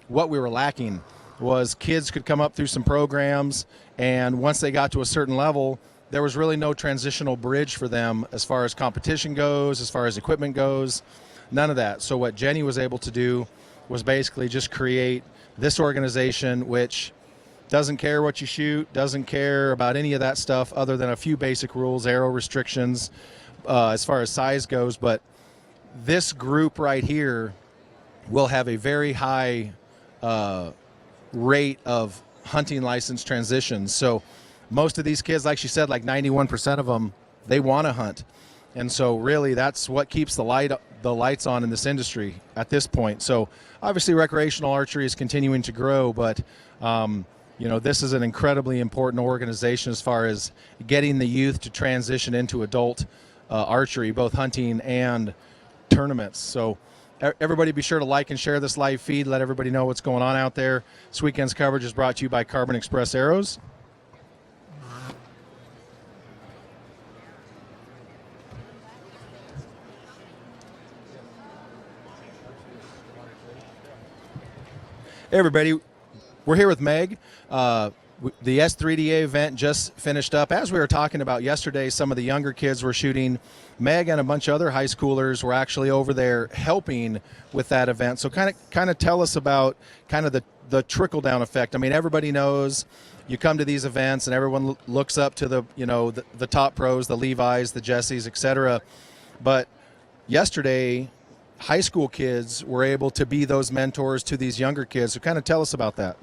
what we were lacking. Was kids could come up through some programs, and once they got to a certain level, there was really no transitional bridge for them as far as competition goes, as far as equipment goes, none of that. So what Jenny was able to do was basically just create this organization which doesn't care what you shoot, doesn't care about any of that stuff other than a few basic rules, arrow restrictions, as far as size goes. But this group right here will have a very high rate of hunting license transitions. So most of these kids, like she said, like 91% of them, they want to hunt. And so really that's what keeps the lights on in this industry at this point. So obviously recreational archery is continuing to grow, but this is an incredibly important organization as far as getting the youth to transition into adult archery, both hunting and tournaments. So everybody be sure to like and share this live feed. Let everybody know what's going on out there. This weekend's coverage is brought to you by Carbon Express Arrows. Hey everybody, we're here with Meg. The S3DA event just finished up. As we were talking about yesterday, some of the younger kids were shooting. Meg and a bunch of other high schoolers were actually over there helping with that event. So kind of tell us about kind of the trickle down effect. I mean, everybody knows you come to these events and everyone looks up to the top pros, the Levi's, the Jessies, etc. But yesterday, high school kids were able to be those mentors to these younger kids. So kind of tell us about that.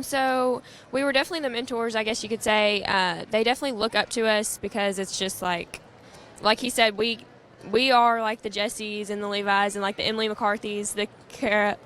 So we were definitely the mentors, I guess you could say. They definitely look up to us because it's just like he said, we are like the Jessies and the Levi's and like the Emily McCarthy's, the Cara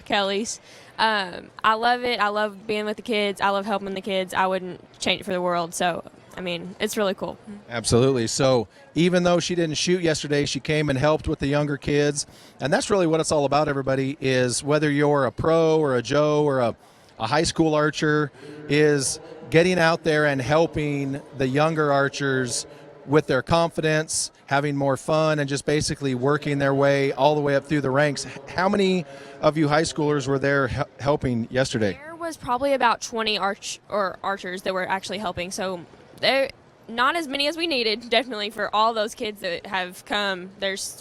Kellys. I love it. I love being with the kids. I love helping the kids. I wouldn't change it for the world. So, I mean, it's really cool. Absolutely. So even though she didn't shoot yesterday, she came and helped with the younger kids. And that's really what it's all about, everybody, is whether you're a pro or a Joe or a high school archer, is getting out there and helping the younger archers with their confidence, having more fun, and just basically working their way all the way up through the ranks. How many of you high schoolers were there helping yesterday? There was probably about 20 archers that were actually helping. So they're not as many as we needed, definitely, for all those kids that have come.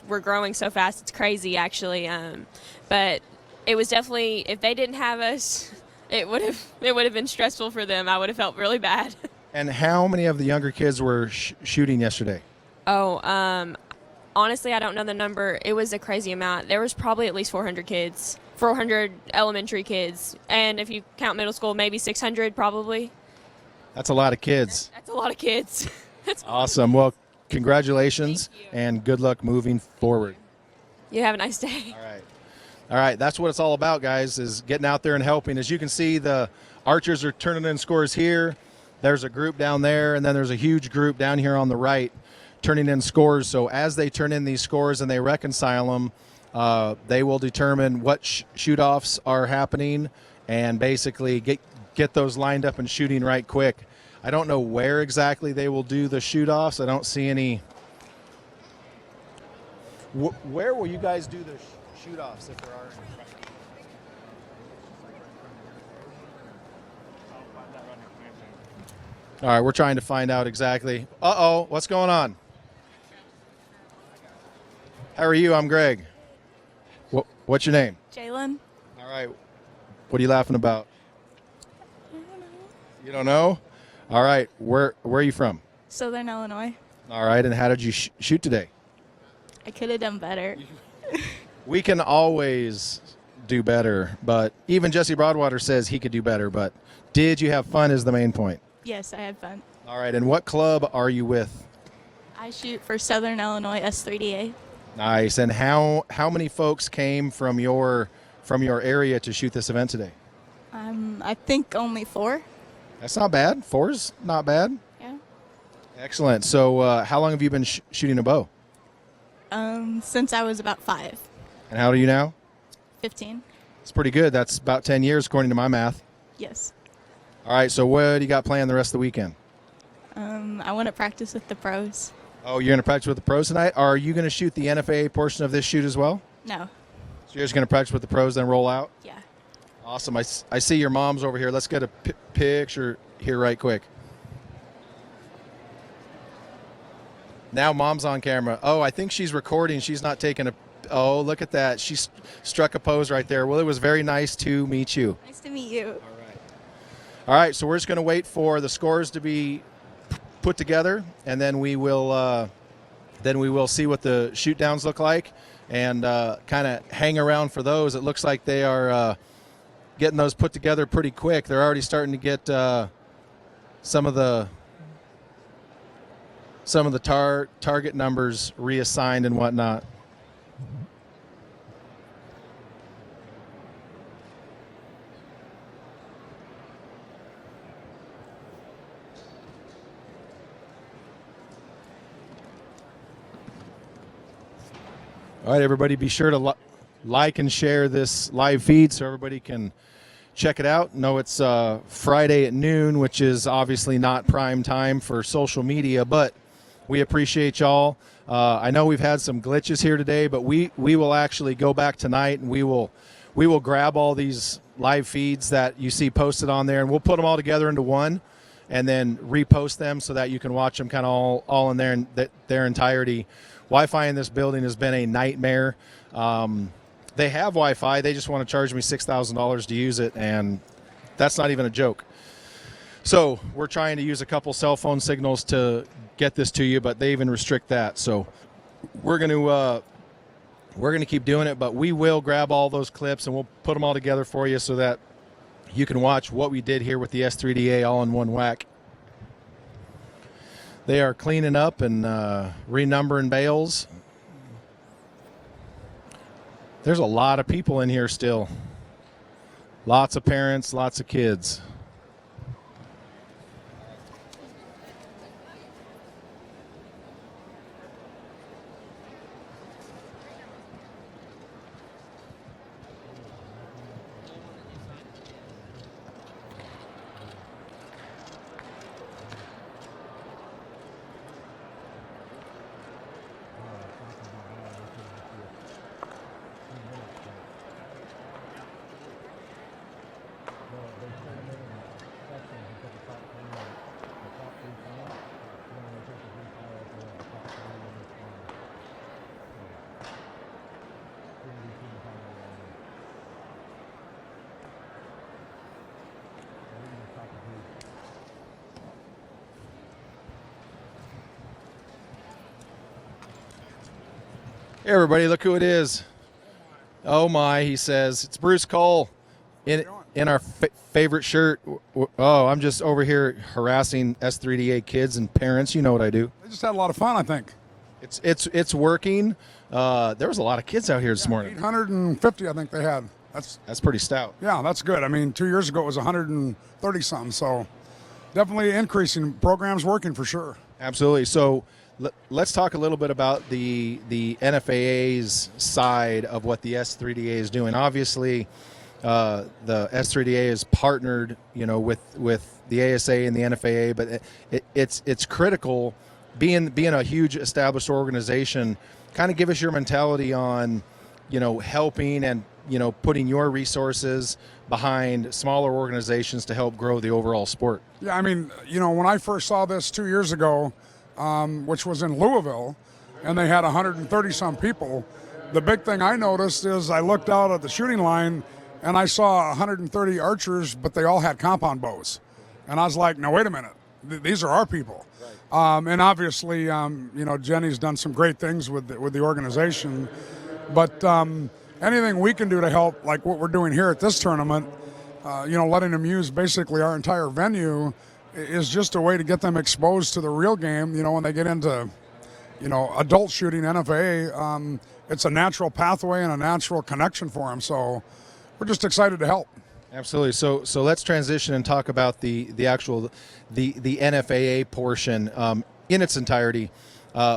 We're growing so fast, it's crazy, actually. But it was definitely, if they didn't have us, it would have been stressful for them. I would have felt really bad. And how many of the younger kids were shooting yesterday? Honestly, I don't know the number. It was a crazy amount. There was probably at least 400 kids, 400 elementary kids. And if you count middle school, maybe 600 probably. That's a lot of kids. That's a lot of kids. Awesome. Well, congratulations and good luck moving forward. You have a nice day. All right, that's what it's all about, guys, is getting out there and helping. As you can see, the archers are turning in scores here. There's a group down there, and then there's a huge group down here on the right turning in scores. So as they turn in these scores and they reconcile them, they will determine what shoot-offs are happening and basically get those lined up and shooting right quick. I don't know where exactly they will do the shoot-offs. I don't see any. Where will you guys do the shoot-offs if there are any? All right, we're trying to find out exactly. Uh-oh, what's going on? How are you? I'm Greg. What's your name? Jalen. All right. What are you laughing about? You don't know? All right. Where are you from? Southern Illinois. All right. And how did you shoot today? I could have done better. We can always do better, but even Jesse Broadwater says he could do better. But did you have fun is the main point. Yes, I had fun. All right. And what club are you with? I shoot for Southern Illinois S3DA. Nice. And how many folks came from your area to shoot this event today? I think only 4. That's not bad. 4's not bad. Yeah. Excellent. So how long have you been shooting a bow? Since I was about 5. And how old are you now? 15. It's pretty good. That's about 10 years according to my math. Yes. All right. So what do you got planned the rest of the weekend? I want to practice with the pros. Oh, you're going to practice with the pros tonight? Are you going to shoot the NFAA portion of this shoot as well? No. So you're just going to practice with the pros, then roll out? Yeah. Awesome. I see your mom's over here. Let's get a picture here right quick. Now mom's on camera. Oh, I think she's recording. She's not taking a... Oh, look at that. She struck a pose right there. Well, it was very nice to meet you. Nice to meet you. All right, so we're just going to wait for the scores to be put together, and then we will see what the shoot downs look like, and kind of hang around for those. It looks like they are getting those put together pretty quick. They're already starting to get some of the target numbers reassigned and whatnot. All right, everybody, be sure to like and share this live feed so everybody can check it out. No, it's Friday at noon, which is obviously not prime time for social media, but we appreciate y'all. I know we've had some glitches here today, but we will actually go back tonight and we will we will grab all these live feeds that you see posted on there, and we'll put them all together into one, and then repost them so that you can watch them kind of all in their entirety. Wi-Fi in this building has been a nightmare. They have Wi-Fi. They just want to charge me $6,000 to use it, and that's not even a joke. So we're trying to use a couple cell phone signals to get this to you, but they even restrict that. So we're going to keep doing it, but we will grab all those clips and we'll put them all together for you so that you can watch what we did here with the S3DA all in one whack. They are cleaning up and renumbering bales. There's a lot of people in here still. Lots of parents, lots of kids. Hey everybody, look who it is. Oh my, he says. It's Bruce Cole in our favorite shirt. Oh, I'm just over here harassing S3DA kids and parents. You know what I do. They just had a lot of fun, I think. It's working. There was a lot of kids out here this morning. 850, I think they had. That's pretty stout. Yeah, that's good. I mean, 2 years ago it was 130 something, so definitely increasing. Program's working for sure. Absolutely. So let's talk a little bit about the NFAA's side of what the S3DA is doing. Obviously, the S3DA is partnered, with the ASA and the NFAA, but it's critical. Being a huge established organization, kind of give us your mentality on, helping and putting your resources behind smaller organizations to help grow the overall sport. Yeah, I mean, when I first saw this 2 years ago, which was in Louisville, and they had 130 some people, the big thing I noticed is I looked out at the shooting line and I saw 130 archers, but they all had compound bows. And I was like, no, wait a minute. These are our people. Right. And obviously, Jenny's done some great things with the organization. But anything we can do to help, like what we're doing here at this tournament, letting them use basically our entire venue, is just a way to get them exposed to the real game. When they get into, adult shooting, NFAA, it's a natural pathway and a natural connection for them. So we're just excited to help. Absolutely. So let's transition and talk about the actual the NFAA portion in its entirety.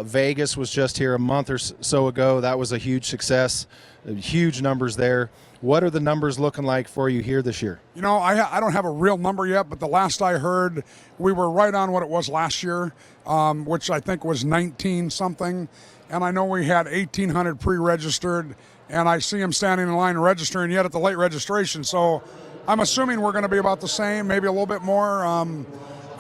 Vegas was just here a month or so ago. That was a huge success, huge numbers there. What are the numbers looking like for you here this year? I don't have a real number yet, but the last I heard, we were right on what it was last year, which I think was 19 something. And I know we had 1,800 pre-registered, and I see them standing in line registering yet at the late registration. So I'm assuming we're going to be about the same, maybe a little bit more.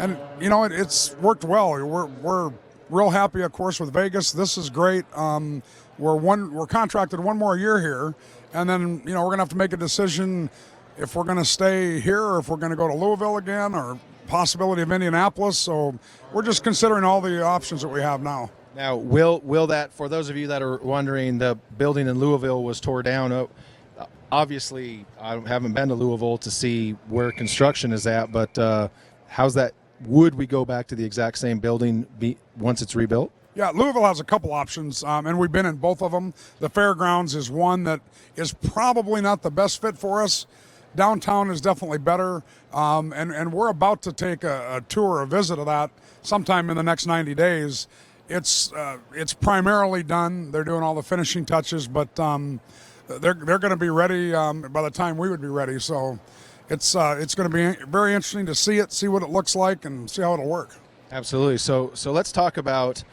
It's worked well. We're real happy, of course, with Vegas. This is great. We're contracted one more year here, and then we're going to have to make a decision if we're going to stay here or if we're going to go to Louisville again, or possibility of Indianapolis. So we're just considering all the options that we have now. Now, will that, for those of you that are wondering, the building in Louisville was tore down. Obviously, I haven't been to Louisville to see where construction is at, but how's that? Would we go back to the exact same building once it's rebuilt? Yeah, Louisville has a couple options, and we've been in both of them. The fairgrounds is one that is probably not the best fit for us. Downtown is definitely better, and we're about to take a tour, a visit of that sometime in the next 90 days. It's primarily done. They're doing all the finishing touches, but they're going to be ready by the time we would be ready. So it's going to be very interesting to see it, see what it looks like, and see how it'll work. Absolutely. So let's talk about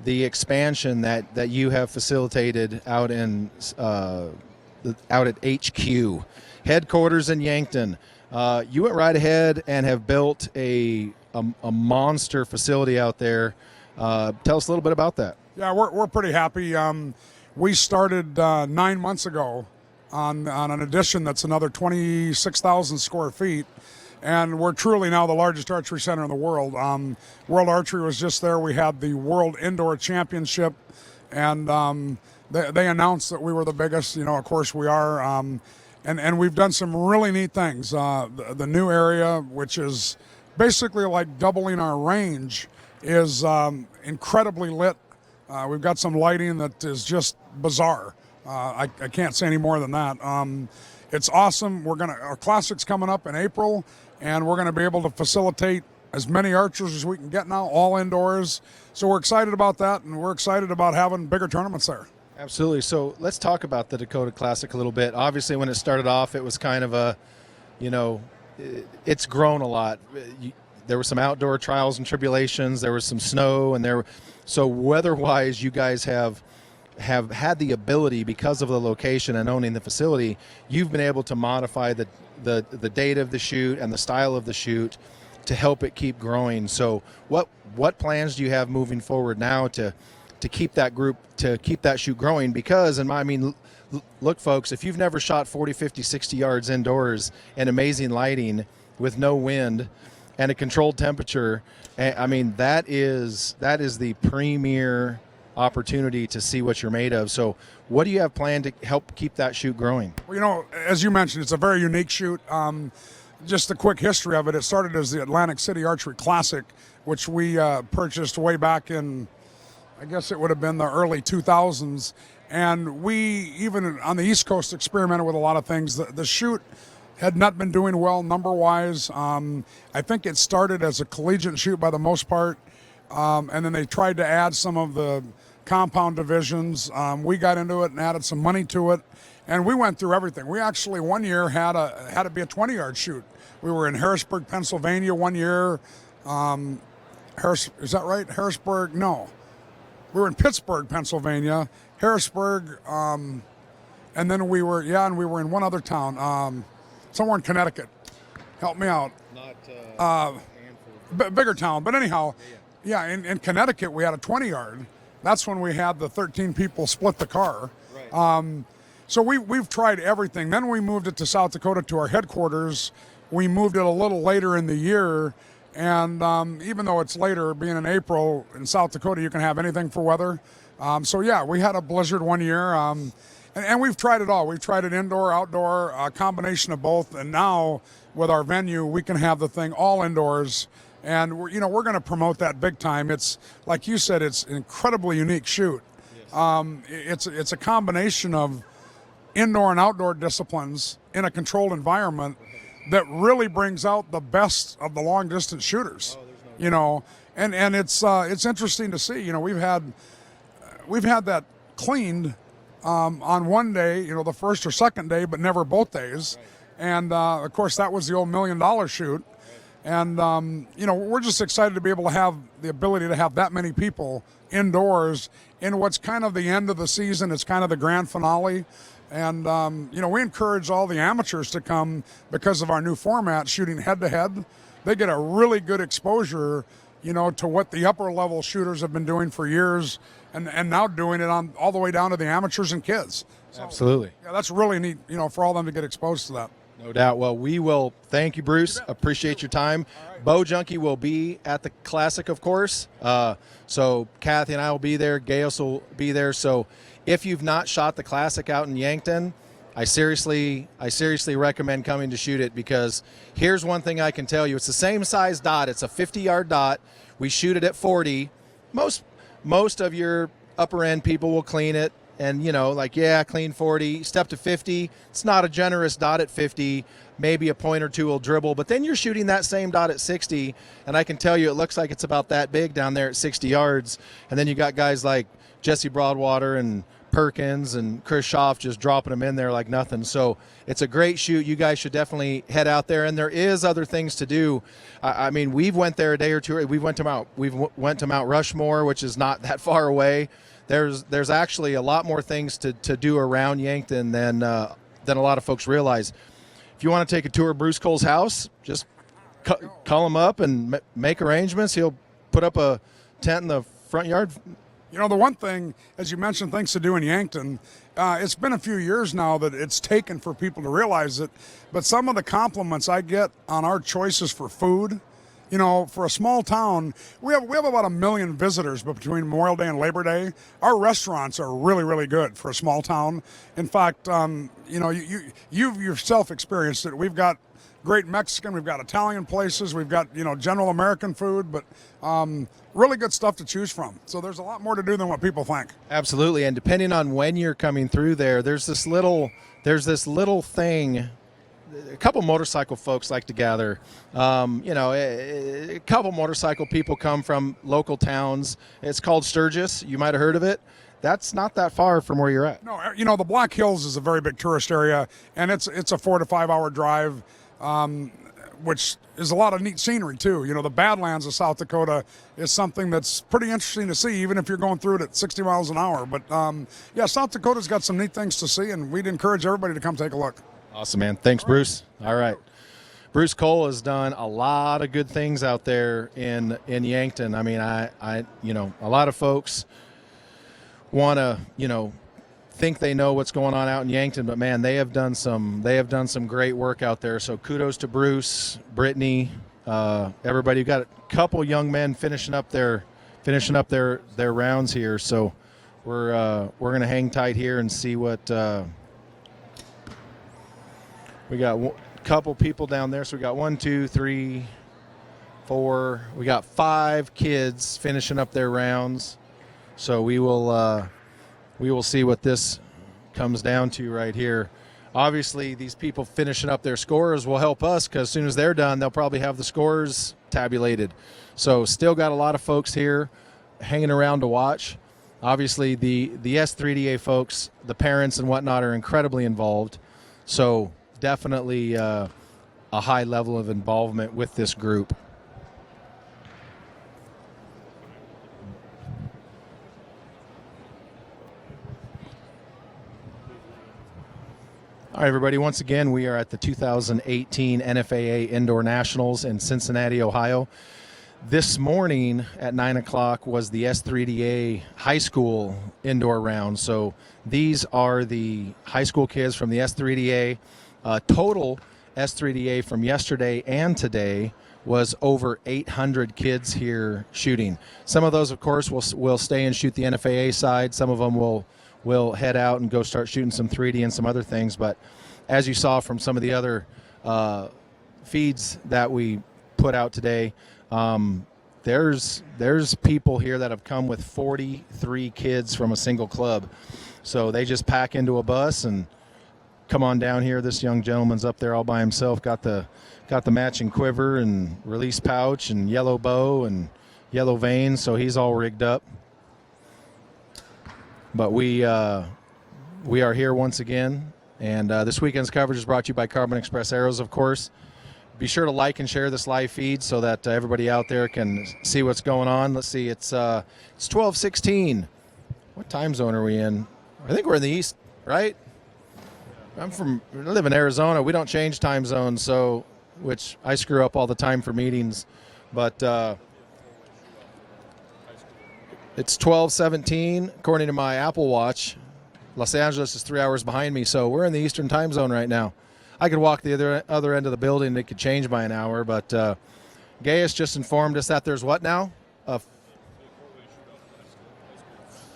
the expansion that you have facilitated out in out at HQ, headquarters in Yankton. You went right ahead and have built a monster facility out there. Tell us a little bit about that. Yeah, we're pretty happy. We started 9 months ago on an addition that's another 26,000 square feet. And we're truly now the largest archery center in the world. World Archery was just there. We had the World Indoor Championship, and they announced that we were the biggest. Of course we are. And we've done some really neat things. The new area, which is basically like doubling our range, is incredibly lit. We've got some lighting that is just bizarre. I can't say any more than that. It's awesome. Our classic's coming up in April, and we're gonna be able to facilitate as many archers as we can get now, all indoors. So we're excited about that, and we're excited about having bigger tournaments there. Absolutely. So let's talk about the Dakota Classic a little bit. Obviously, when it started off, it was kind of it's grown a lot. There were some outdoor trials and tribulations. There was some snow, and so weather-wise, you guys have had the ability, because of the location and owning the facility, you've been able to modify the date of the shoot and the style of the shoot to help it keep growing. So what plans do you have moving forward now to keep that shoot growing? Because look folks, if you've never shot 40, 50, 60 yards indoors in amazing lighting with no wind and a controlled temperature, that is the premier opportunity to see what you're made of. So what do you have planned to help keep that shoot growing? Well, as you mentioned, it's a very unique shoot. Just a quick history of it. It started as the Atlantic City Archery Classic, which we purchased way back in, I guess it would have been the early 2000s. And we, even on the East Coast, experimented with a lot of things. The shoot had not been doing well number-wise. I think it started as a collegiate shoot by the most part. And then they tried to add some of the compound divisions. We got into it and added some money to it, and we went through everything. We actually one year had to be a 20-yard shoot. We were in Harrisburg, Pennsylvania one year. Is that right? Harrisburg? No. We were in Pittsburgh, Pennsylvania, Harrisburg, and then we were in one other town, somewhere in Connecticut. Help me out. Bigger town, but anyhow. Yeah, in Connecticut, we had a 20-yard. That's when we had the 13 people split the car. Right. So we've tried everything. Then we moved it to South Dakota to our headquarters. We moved it a little later in the year. And even though it's later, being in April, in South Dakota, you can have anything for weather. So yeah, we had a blizzard one year. And we've tried it all. We've tried it indoor, outdoor, a combination of both. And now with our venue, we can have the thing all indoors. And we're going to promote that big time. It's like you said, it's an incredibly unique shoot. Yes. It's a combination of indoor and outdoor disciplines in a controlled environment that really brings out the best of the long distance shooters. And it's interesting to see. We've had that cleaned on one day, the first or second day, but never both days. Right. And of course, that was the old $1 million shoot. And, we're just excited to be able to have the ability to have that many people indoors in what's kind of the end of the season. It's kind of the grand finale. And, we encourage all the amateurs to come because of our new format, shooting head-to-head. They get a really good exposure, to what the upper-level shooters have been doing for years and now doing it on all the way down to the amateurs and kids. So, absolutely. Yeah, that's really neat, for all of them to get exposed to that. No doubt. Well, we will thank you, Bruce. Appreciate your time. Right. Bowjunky will be at the Classic, of course. So Kathy and I will be there. Gaius will be there. So if you've not shot the Classic out in Yankton, I seriously recommend coming to shoot it, because here's one thing I can tell you. It's the same size dot. It's a 50-yard dot. We shoot it at 40. Most of your upper end people will clean it. And, clean 40, step to 50. It's not a generous dot at 50. Maybe a point or two will dribble. But then you're shooting that same dot at 60. And I can tell you it looks like it's about that big down there at 60 yards. And then you got guys like Jesse Broadwater and Perkins and Chris Schaff just dropping them in there like nothing. So it's a great shoot. You guys should definitely head out there. And there is other things to do. I mean, we've went there a day or two. We went to Mount Rushmore, which is not that far away. There's actually a lot more things to do around Yankton than a lot of folks realize. If you want to take a tour of Bruce Cole's house, just call him up and make arrangements. He'll put up a tent in the front yard. You know, the one thing, as you mentioned, things to do in Yankton, it's been a few years now that it's taken for people to realize it, but some of the compliments I get on our choices for food, you know, for a small town, we have about 1 million visitors, but between Memorial Day and Labor Day, our restaurants are really, really good for a small town. In fact, you know, you've yourself experienced it. We've got great Mexican, we've got Italian places, we've got, you know, general American food, but really good stuff to choose from. So there's a lot more to do than what people think. Absolutely, and depending on when you're coming through there, there's this little thing. A couple motorcycle folks like to gather. You know, a couple motorcycle people come from local towns. It's called Sturgis. You might have heard of it. That's not that far from where you're at. No, you know, the Black Hills is a very big tourist area, and it's a 4 to 5 hour drive. Which is a lot of neat scenery too. You know, the Badlands of South Dakota is something that's pretty interesting to see, even if you're going through it at 60 miles an hour. But yeah, South Dakota's got some neat things to see, and we'd encourage everybody to come take a look. Awesome, man. Thanks, Bruce. All right. Bruce Cole has done a lot of good things out there in Yankton. I mean, I you know, a lot of folks want to, you know, think they know what's going on out in Yankton, but man, they have done some great work out there. So kudos to Bruce, Brittany, everybody. We've got a couple young men finishing up their rounds here. So we're gonna hang tight here and see what we got. A couple people down there. So we got 1, 2, 3, 4. We got 5 kids finishing up their rounds. So we will see what this comes down to right here. Obviously, these people finishing up their scores will help us, because as soon as they're done, they'll probably have the scores tabulated. So still got a lot of folks here hanging around to watch. Obviously, the S3DA folks, the parents and whatnot, are incredibly involved. So definitely a high level of involvement with this group. All right, everybody. Once again, we are at the 2018 NFAA Indoor Nationals in Cincinnati, Ohio. This morning at 9 o'clock was the S3DA high school indoor round. So these are the high school kids from the S3DA. Total S3DA from yesterday and today was over 800 kids here shooting. Some of those, of course, will stay and shoot the NFAA side. Some of them will head out and go start shooting some 3D and some other things. But as you saw from some of the other feeds that we put out today, there's people here that have come with 43 kids from a single club. So they just pack into a bus and come on down here. This young gentleman's up there all by himself, got the matching quiver and release pouch and yellow bow and yellow veins, so he's all rigged up. But we are here once again, and this weekend's coverage is brought to you by Carbon Express Arrows, of course. Be sure to like and share this live feed so that everybody out there can see what's going on. Let's see, it's 12:16. What time zone are we in? I think we're in the east, right? I live in Arizona. We don't change time zones, so which I screw up all the time for meetings, but it's 12:17 according to my Apple Watch. Los Angeles is 3 hours behind me, so we're in the Eastern time zone right now. I could walk the other end of the building, and it could change by an hour, but Gaius just informed us that there's what now? A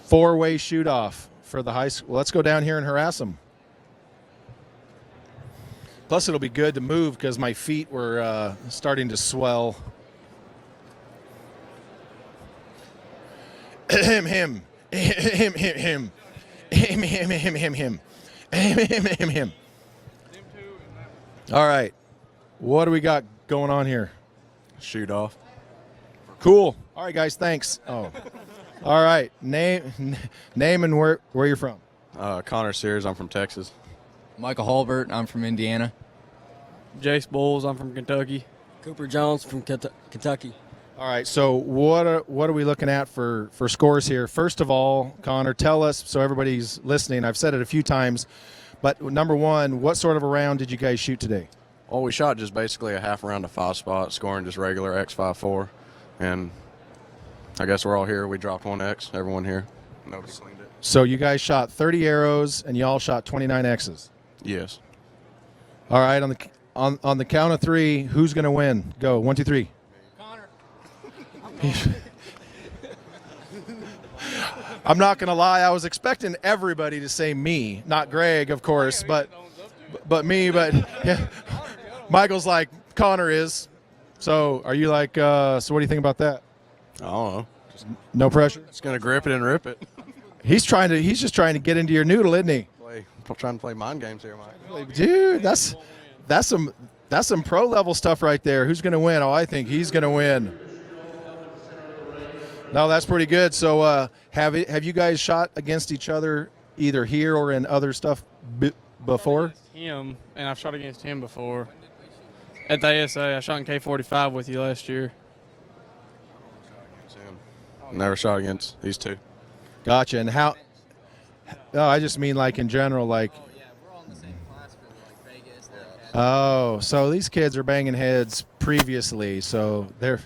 4-way shoot-off for the high school. Well, let's go down here and harass them. Plus, it'll be good to move because my feet were starting to swell. Him. All right. What do we got going on here? Shoot off. Cool. All right, guys, thanks. Oh. All right, name and where you're from. Connor Sears, I'm from Texas. Michael Halbert, I'm from Indiana. Jace Bowles, I'm from Kentucky. Cooper Jones from Kentucky. All right, so what are we looking at for scores here? First of all, Connor, tell us, so everybody's listening. I've said it a few times, but number one, what sort of a round did you guys shoot today? Well, we shot just basically a half round of 5-spot, scoring just regular X5-4, and I guess we're all here. We dropped 1X, everyone here. Nobody cleaned it. So you guys shot 30 arrows, and y'all shot 29 X's. Yes. All right, on the count of three, who's going to win? Go, 1, 2, 3. Connor. I'm not going to lie. I was expecting everybody to say me, not Greg, of course, but me. But yeah. Michael's like, Connor is. So are you like, so what do you think about that? I don't know. No pressure? Just going to grip it and rip it. He's just trying to get into your noodle, isn't he? Trying to play mind games here, Mike. Dude, that's some pro level stuff right there. Who's going to win? Oh, I think he's going to win. No, that's pretty good. So have you guys shot against each other either here or in other stuff before? Him, and I've shot against him before. At the ASA, I shot in K45 with you last year. Never shot against these two. Gotcha. And how? No, I just mean like in general, like. Oh, so these kids are banging heads previously, so they're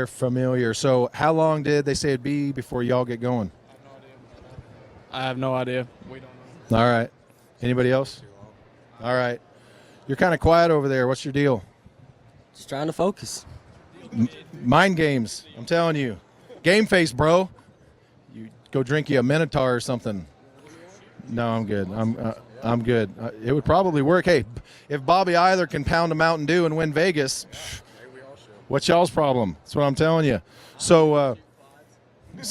familiar. So how long did they say it'd be before y'all get going? I have no idea. We don't know. All right. Anybody else? All right. You're kind of quiet over there. What's your deal? Just trying to focus. Mind games. I'm telling you. Game face, bro. You go drink you a Minotaur or something. No, I'm good. I'm good. It would probably work. Hey, if Bobby Eiler can pound a Mountain Dew and win Vegas, what's y'all's problem? That's what I'm telling you. So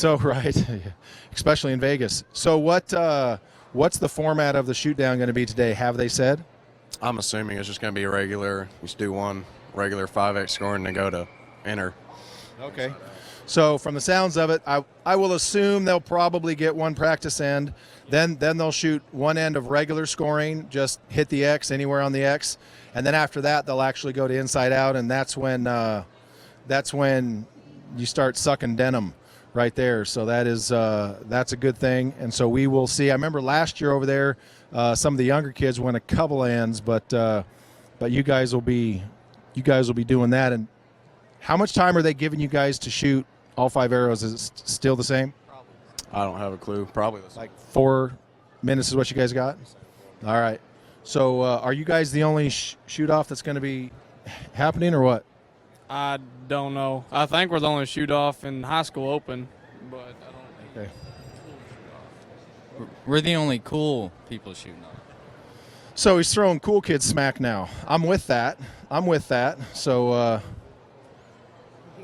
right, especially in Vegas. So what's the format of the shoot down going to be today? Have they said? I'm assuming it's just going to be a regular. Just do one regular 5X scoring and go to enter. Okay. So from the sounds of it, I will assume they'll probably get one practice end. Then they'll shoot one end of regular scoring, just hit the X anywhere on the X, and then after that they'll actually go to inside out, and that's when you start sucking denim right there. So that's a good thing, and so we will see. I remember last year over there, some of the younger kids went a couple ends, but you guys will be doing that. And how much time are they giving you guys to shoot all 5 arrows? Is it still the same? I don't have a clue. Probably the same. Like 4 minutes is what you guys got? All right. So are you guys the only shoot-off that's going to be happening or what? I don't know. I think we're the only shoot-off in high school open, but I don't. Okay. We're the only cool people shooting off. So he's throwing cool kids smack now. I'm with that. So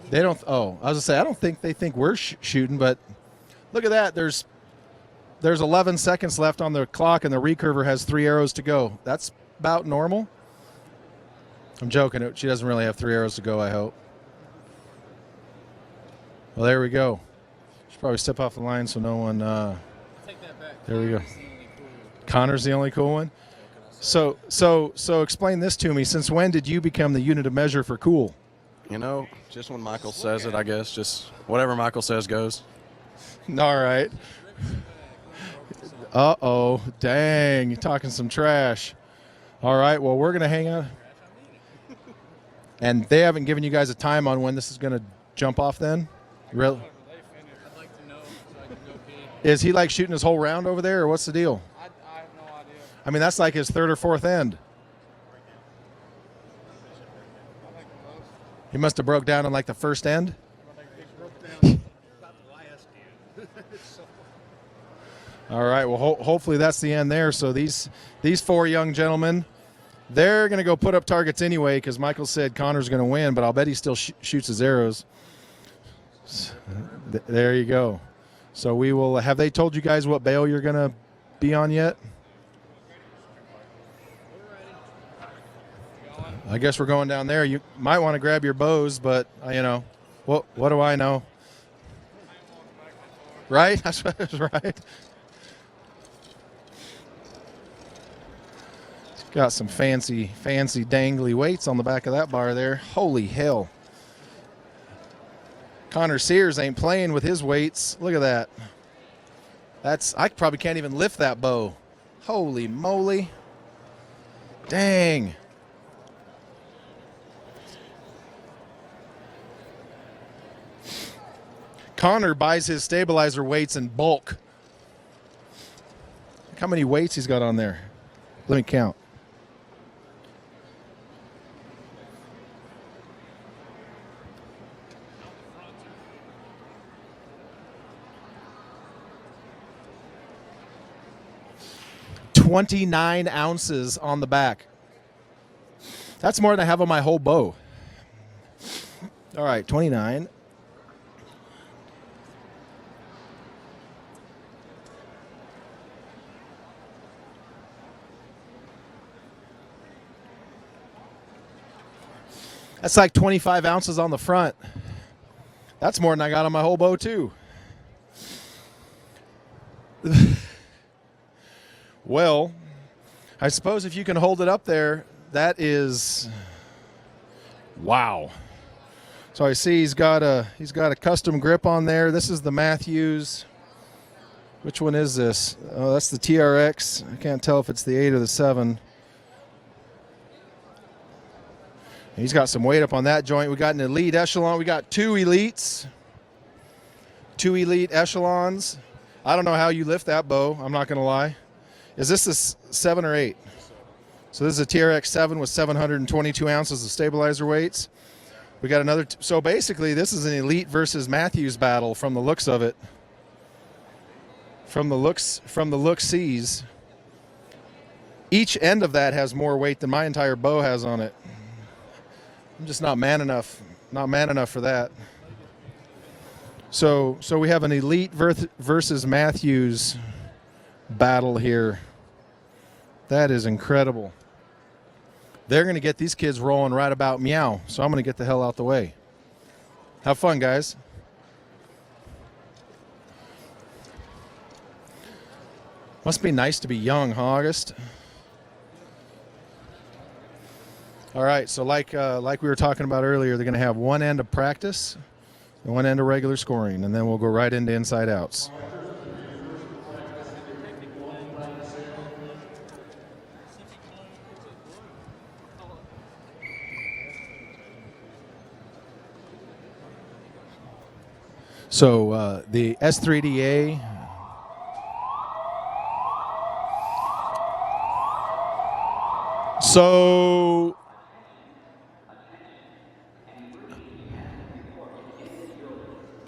they don't. Oh, I was gonna say I don't think they think we're shooting, but look at that. There's 11 seconds left on the clock, and the recurver has 3 arrows to go. That's about normal. I'm joking. She doesn't really have 3 arrows to go, I hope. Well, there we go. Should probably step off the line so no one. There we go. Connor's the only cool one. So explain this to me. Since when did you become the unit of measure for cool? You know, just when Michael says it, I guess. Just whatever Michael says goes. All right. Uh-oh. Dang, you're talking some trash. All right, well, we're going to hang out. And they haven't given you guys a time on when this is going to jump off then? Really? Is he like shooting his whole round over there, or what's the deal? I have no idea. I mean, that's like his 3rd or 4th end. He must have broke down on like the 1st end. All right, well, hopefully that's the end there. So these 4 young gentlemen, they're going to go put up targets anyway because Michael said Connor's going to win, but I'll bet he still shoots his arrows. There you go. So we will. Have they told you guys what bail you're going to be on yet? I guess we're going down there. You might want to grab your bows, but what do I know? Right? That's right. Got some fancy dangly weights on the back of that bar there. Holy hell. Connor Sears ain't playing with his weights. Look at that. I probably can't even lift that bow. Holy moly. Dang. Connor buys his stabilizer weights in bulk. Look how many weights he's got on there. Let me count. $29 ounces on the back. That's more than I have on my whole bow. All right, 29. That's like 25 ounces on the front. That's more than I got on my whole bow too. Well, I suppose if you can hold it up there, that is, wow. So I see he's got a custom grip on there. This is the Matthews. Which one is this? Oh, that's the TRX. I can't tell if it's the 8 or the 7. He's got some weight up on that joint. We got an elite echelon. We got 2 elites. 2 elite echelons. I don't know how you lift that bow. I'm not going to lie. Is this a 7 or 8? So this is a TRX 7 with 722 ounces of stabilizer weights. We got another. So basically, this is an elite versus Matthews battle from the looks of it. From the look-sees. Each end of that has more weight than my entire bow has on it. I'm just not man enough for that. So we have an elite versus Matthews battle here. That is incredible. They're going to get these kids rolling right about meow, so I'm going to get the hell out the way. Have fun, guys. Must be nice to be young, huh, August? All right, so like we were talking about earlier, they're going to have one end of practice and one end of regular scoring, and then we'll go right into inside outs. So the S3DA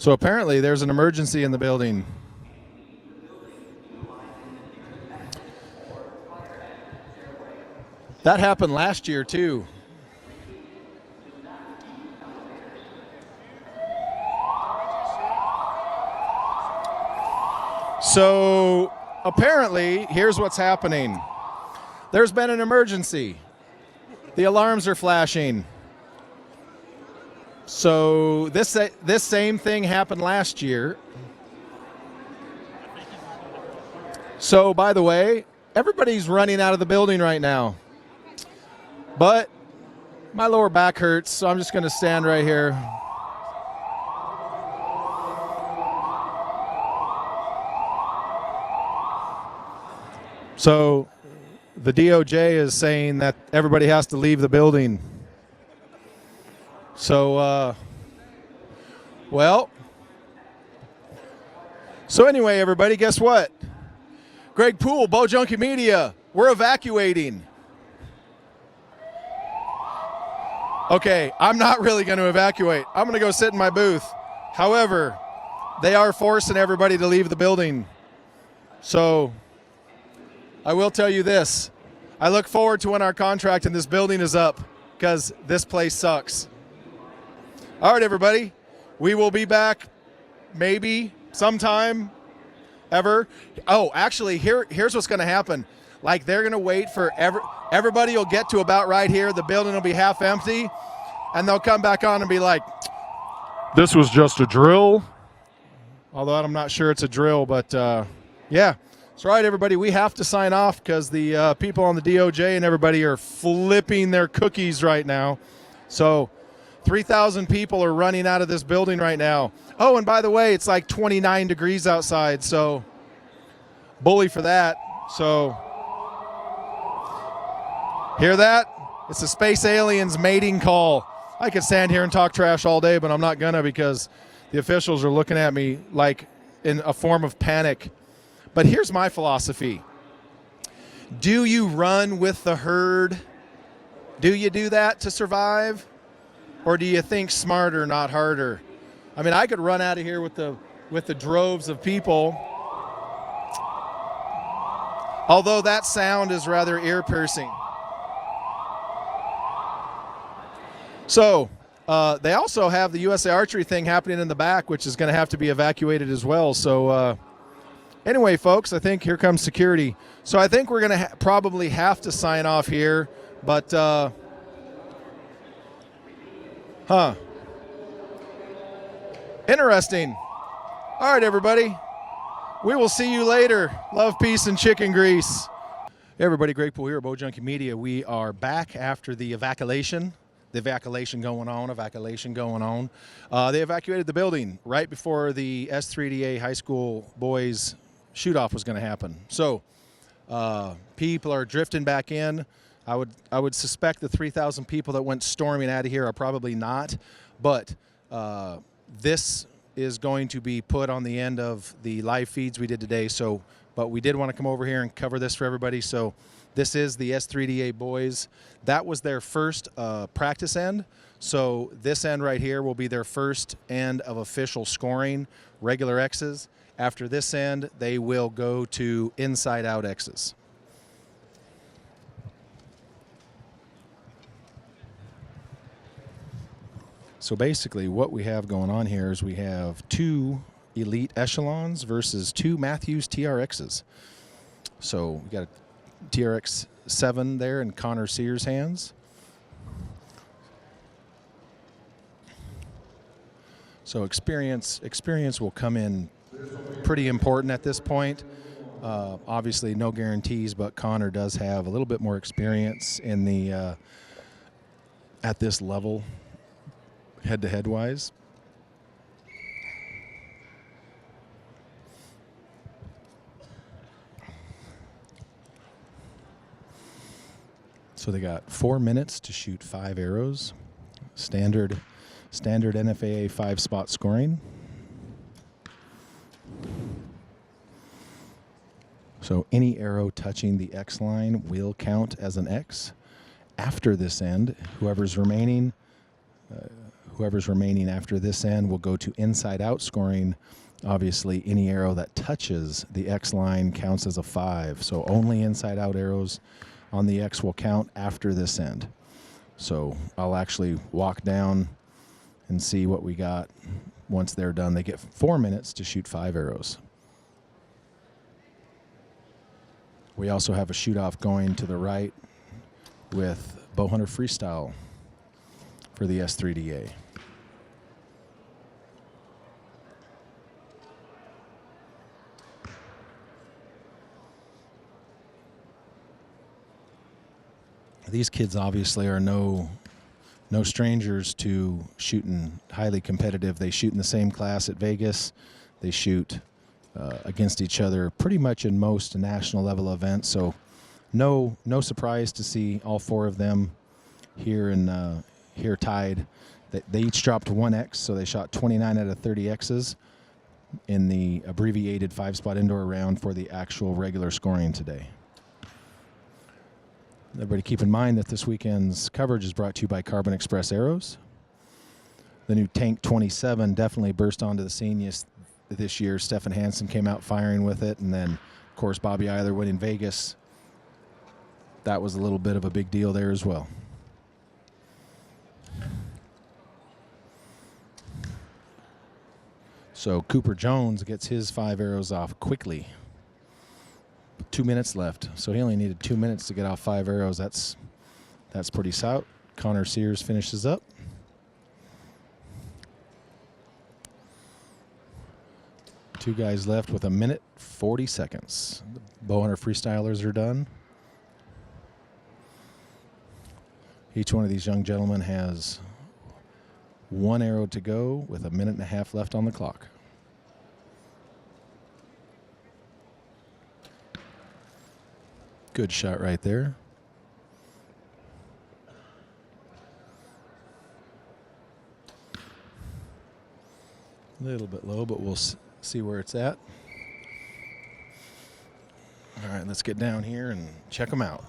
So apparently there's an emergency in the building. That happened last year too. So apparently, here's what's happening. There's been an emergency. The alarms are flashing. So this same thing happened last year. So by the way, everybody's running out of the building right now. But my lower back hurts, so I'm just going to stand right here. So the DOJ is saying that everybody has to leave the building. So, so anyway, everybody, guess what? Greg Poole, Bowjunky Media, we're evacuating. Okay, I'm not really going to evacuate. I'm going to go sit in my booth. However, they are forcing everybody to leave the building. So I will tell you this. I look forward to when our contract in this building is up, because this place sucks. All right, everybody. We will be back maybe sometime ever. Oh, actually, here's what's going to happen. Like, they're going to wait for everybody will get to about right here. The building will be half empty, and they'll come back on and be like, "This was just a drill. although I'm not sure it's a drill, but yeah. That's right, everybody. We have to sign off because the people on the DOJ and everybody are flipping their cookies right now. So 3,000 people are running out of this building right now. Oh, and by the way, it's like 29 degrees outside, so bully for that. So hear that? It's the Space Aliens mating call. I could stand here and talk trash all day, but I'm not gonna because the officials are looking at me like in a form of panic. But here's my philosophy. Do you run with the herd? Do you do that to survive? Or do you think smarter, not harder? I mean, I could run out of here with the droves of people. Although that sound is rather ear-piercing. So they also have the USA Archery thing happening in the back, which is going to have to be evacuated as well. So anyway, folks, I think here comes security. So I think we're going to probably have to sign off here. But, interesting. All right, everybody. We will see you later. Love, peace, and chicken grease. Hey, everybody, Greg Poole here at Bowjunky Media. We are back after the evacuation. The evacuation going on. They evacuated the building right before the S3DA high school boys shoot-off was going to happen. So people are drifting back in. I would suspect the 3,000 people that went storming out of here are probably not. But this is going to be put on the end of the live feeds we did today. So, but we did want to come over here and cover this for everybody. So this is the S3DA boys. That was their first practice end. So this end right here will be their first end of official scoring, regular X's. After this end, they will go to inside-out X's. So basically what we have going on here is we have 2 elite echelons versus 2 Matthews TRXs. So we got a TRX 7 there in Connor Sears' hands. So experience will come in pretty important at this point. Obviously no guarantees, but Connor does have a little bit more experience in the at this level, head-to-head wise. So they got 4 minutes to shoot 5 arrows. Standard NFAA 5-spot scoring. So any arrow touching the X line will count as an X. After this end, whoever's remaining after this end will go to inside-out scoring. Obviously, any arrow that touches the X line counts as a 5. So only inside-out arrows on the X will count after this end. So I'll actually walk down and see what we got once they're done. They get 4 minutes to shoot 5 arrows. We also have a shoot-off going to the right with Bowhunter Freestyle for the S3DA. These kids obviously are no strangers to shooting highly competitive. They shoot in the same class at Vegas. They shoot against each other pretty much in most national level events. So no surprise to see all 4 of them here tied. They each dropped 1 X, so they shot 29 out of 30 X's in the abbreviated 5-spot indoor round for the actual regular scoring today. Everybody keep in mind that this weekend's coverage is brought to you by Carbon Express Arrows. The new Tank 27 definitely burst onto the scene this year. Stefan Hansen came out firing with it, and then, of course, Bobby Eiler winning Vegas. That was a little bit of a big deal there as well. So Cooper Jones gets his 5 arrows off quickly. 2 minutes left, so he only needed 2 minutes to get off 5 arrows. That's pretty stout. Connor Sears finishes up. Two guys left with 1:40. The bow hunter freestylers are done. Each one of these young gentlemen has 1 arrow to go with 1.5 minutes left on the clock. Good shot right there. A little bit low, but we'll see where it's at. All right, let's get down here and check them out.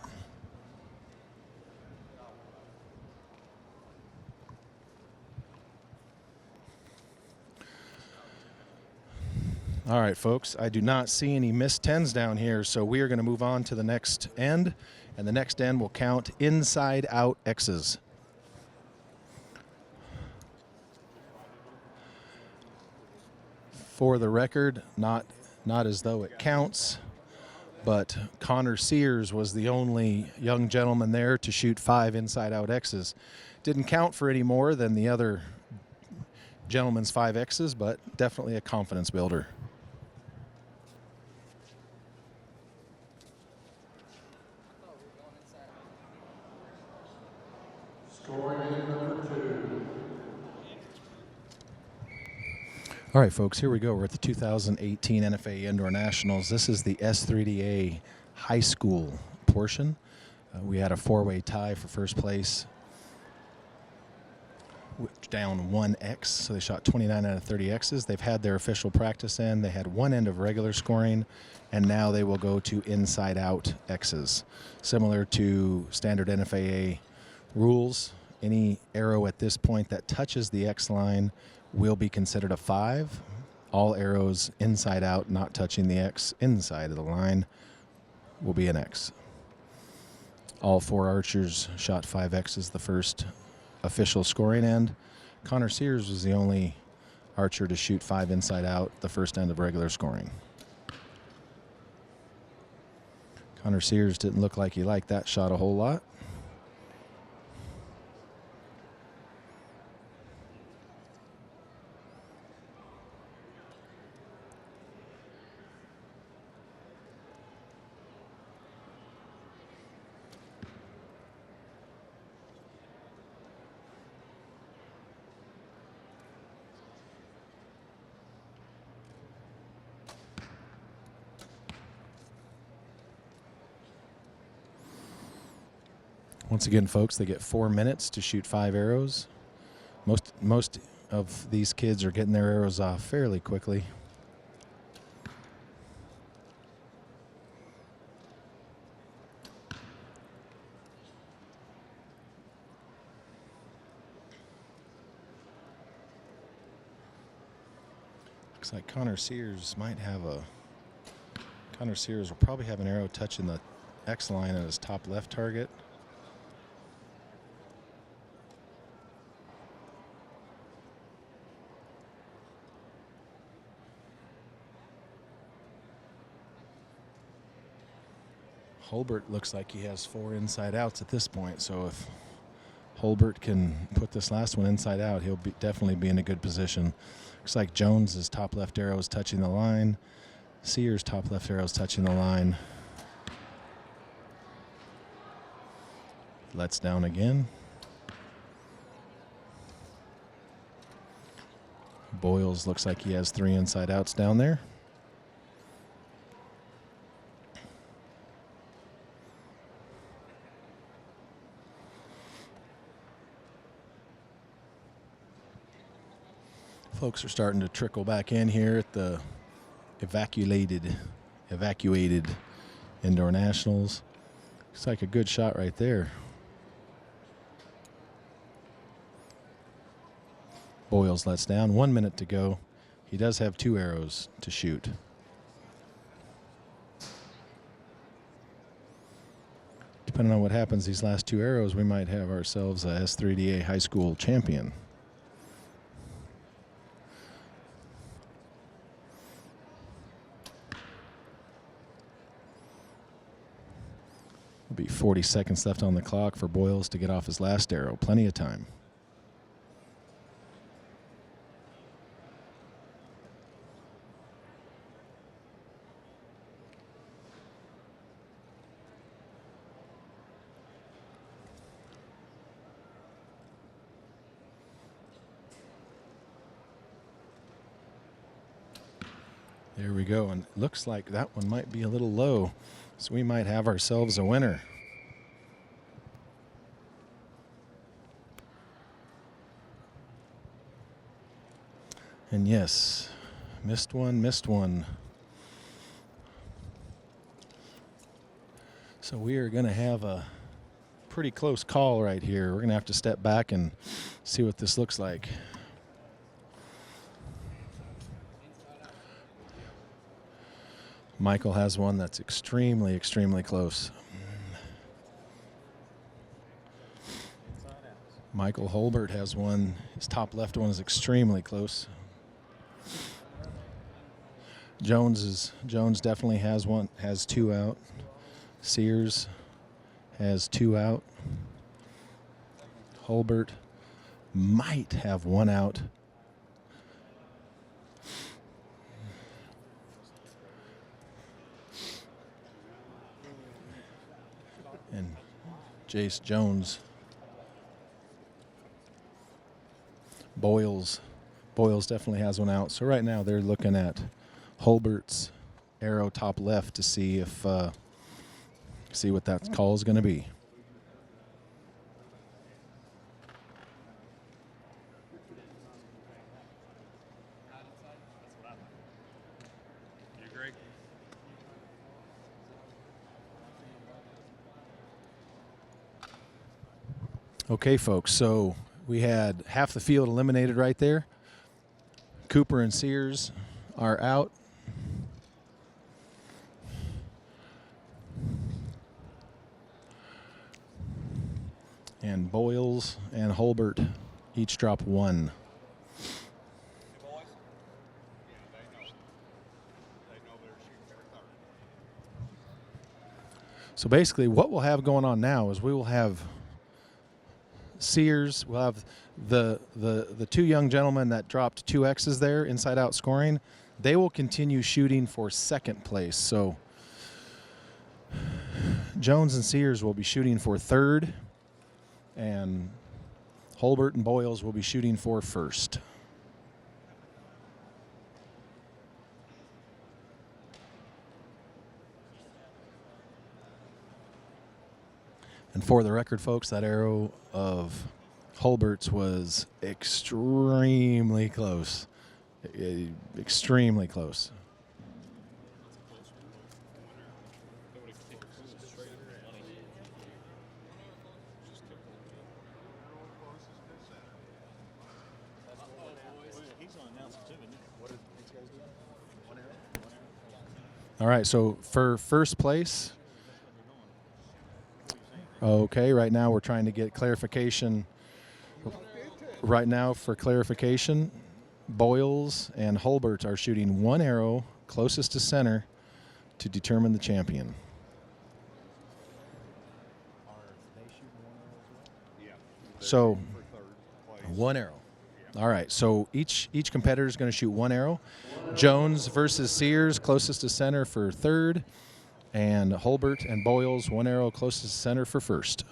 All right, folks, I do not see any missed 10s down here, so we are going to move on to the next end, and the next end will count inside out X's. For the record, not as though it counts, but Connor Sears was the only young gentleman there to shoot 5 inside out X's. Didn't count for any more than the other gentleman's 5 X's, but definitely a confidence builder. All right, folks, here we go. We're at the 2018 NFAA Indoor Nationals. This is the S3DA high school portion. We had a 4-way tie for first place, down 1 X, so they shot 29 out of 30 X's. They've had their official practice end. They had 1 end of regular scoring, and now they will go to inside out X's. Similar to standard NFAA rules, any arrow at this point that touches the X line will be considered a 5. All arrows inside out, not touching the X inside of the line, will be an X. All 4 archers shot 5 X's the first official scoring end. Connor Sears was the only archer to shoot 5 inside out the first end of regular scoring. Connor Sears didn't look like he liked that shot a whole lot. Once again, folks, they get 4 minutes to shoot 5 arrows. Most of these kids are getting their arrows off fairly quickly. Looks like Connor Sears will probably have an arrow touching the X line at his top left target. Holbert looks like he has 4 inside outs at this point, so if Holbert can put this last one inside out, he'll definitely be in a good position. Looks like Jones's top left arrow is touching the line. Sears' top left arrow is touching the line. Lets down again. Boyles looks like he has 3 inside outs down there. Folks are starting to trickle back in here at the evacuated Indoor Nationals. Looks like a good shot right there. Boyles lets down. 1 minute to go. He does have 2 arrows to shoot. Depending on what happens these last 2 arrows, we might have ourselves a S3DA high school champion. Be 40 seconds left on the clock for Boyles to get off his last arrow. Plenty of time. There we go. And it looks like that one might be a little low. So we might have ourselves a winner. And yes, missed one, missed one. So we are going to have a pretty close call right here. We're going to have to step back and see what this looks like. Michael has one that's extremely, extremely close. Michael Holbert has one. His top left one is extremely close. Jones definitely has one, has two out. Sears has two out. Holbert might have one out. And Jace Jones. Boyles definitely has one out. So right now they're looking at Holbert's arrow top left to see if see what that call is going to be. Okay, folks, so we had half the field eliminated right there. Cooper and Sears are out. And Boyles and Holbert each drop one. So basically what we'll have going on now is we will have Sears, we'll have the two young gentlemen that dropped 2 X's there, inside out scoring. They will continue shooting for second place. So Jones and Sears will be shooting for third, and Holbert and Boyles will be shooting for first. And for the record, folks, that arrow of Holbert's was extremely close. Extremely close. All right, so for first place, okay, right now we're trying to get clarification. Right now, for clarification, Boyles and Holbert are shooting 1 arrow closest to center to determine the champion. So 1 arrow. All right, so each competitor is going to shoot 1 arrow. Jones versus Sears, closest to center for third, and Holbert and Boyles, 1 arrow closest to center for first.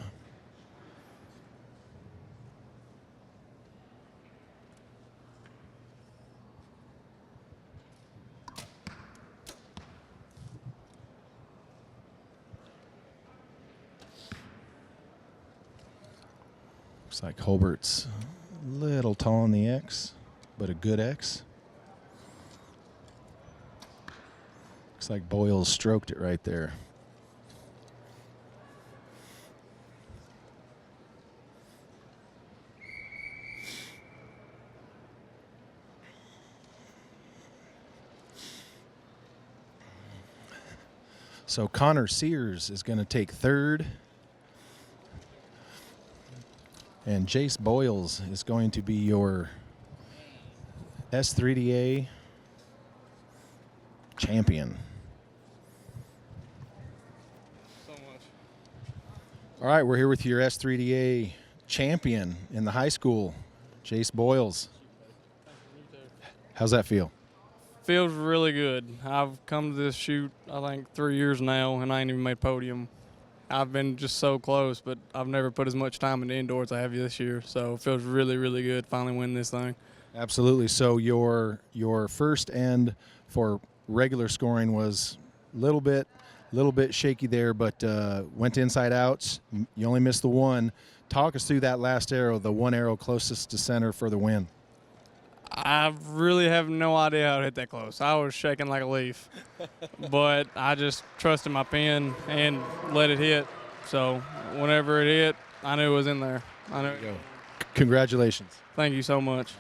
Looks like Holbert's a little tall on the X, but a good X. Looks like Boyles stroked it right there. So Connor Sears is going to take third. And Jace Boyles is going to be your S3DA champion. So much. All right, we're here with your S3DA champion in the high school, Jace Boyles. How's that feel? Feels really good. I've come to this shoot, I think, 3 years now, and I ain't even made podium. I've been just so close, but I've never put as much time into indoor as I have this year. So it feels really, really good finally winning this thing. Absolutely. So your first end for regular scoring was a little bit shaky there, but went to inside outs. You only missed the one. Talk us through that last arrow, the one arrow closest to center for the win. I really have no idea how to hit that close. I was shaking like a leaf, but I just trusted my pin and let it hit. So whenever it hit, I knew it was in there. I knew. Congratulations. Thank you so much.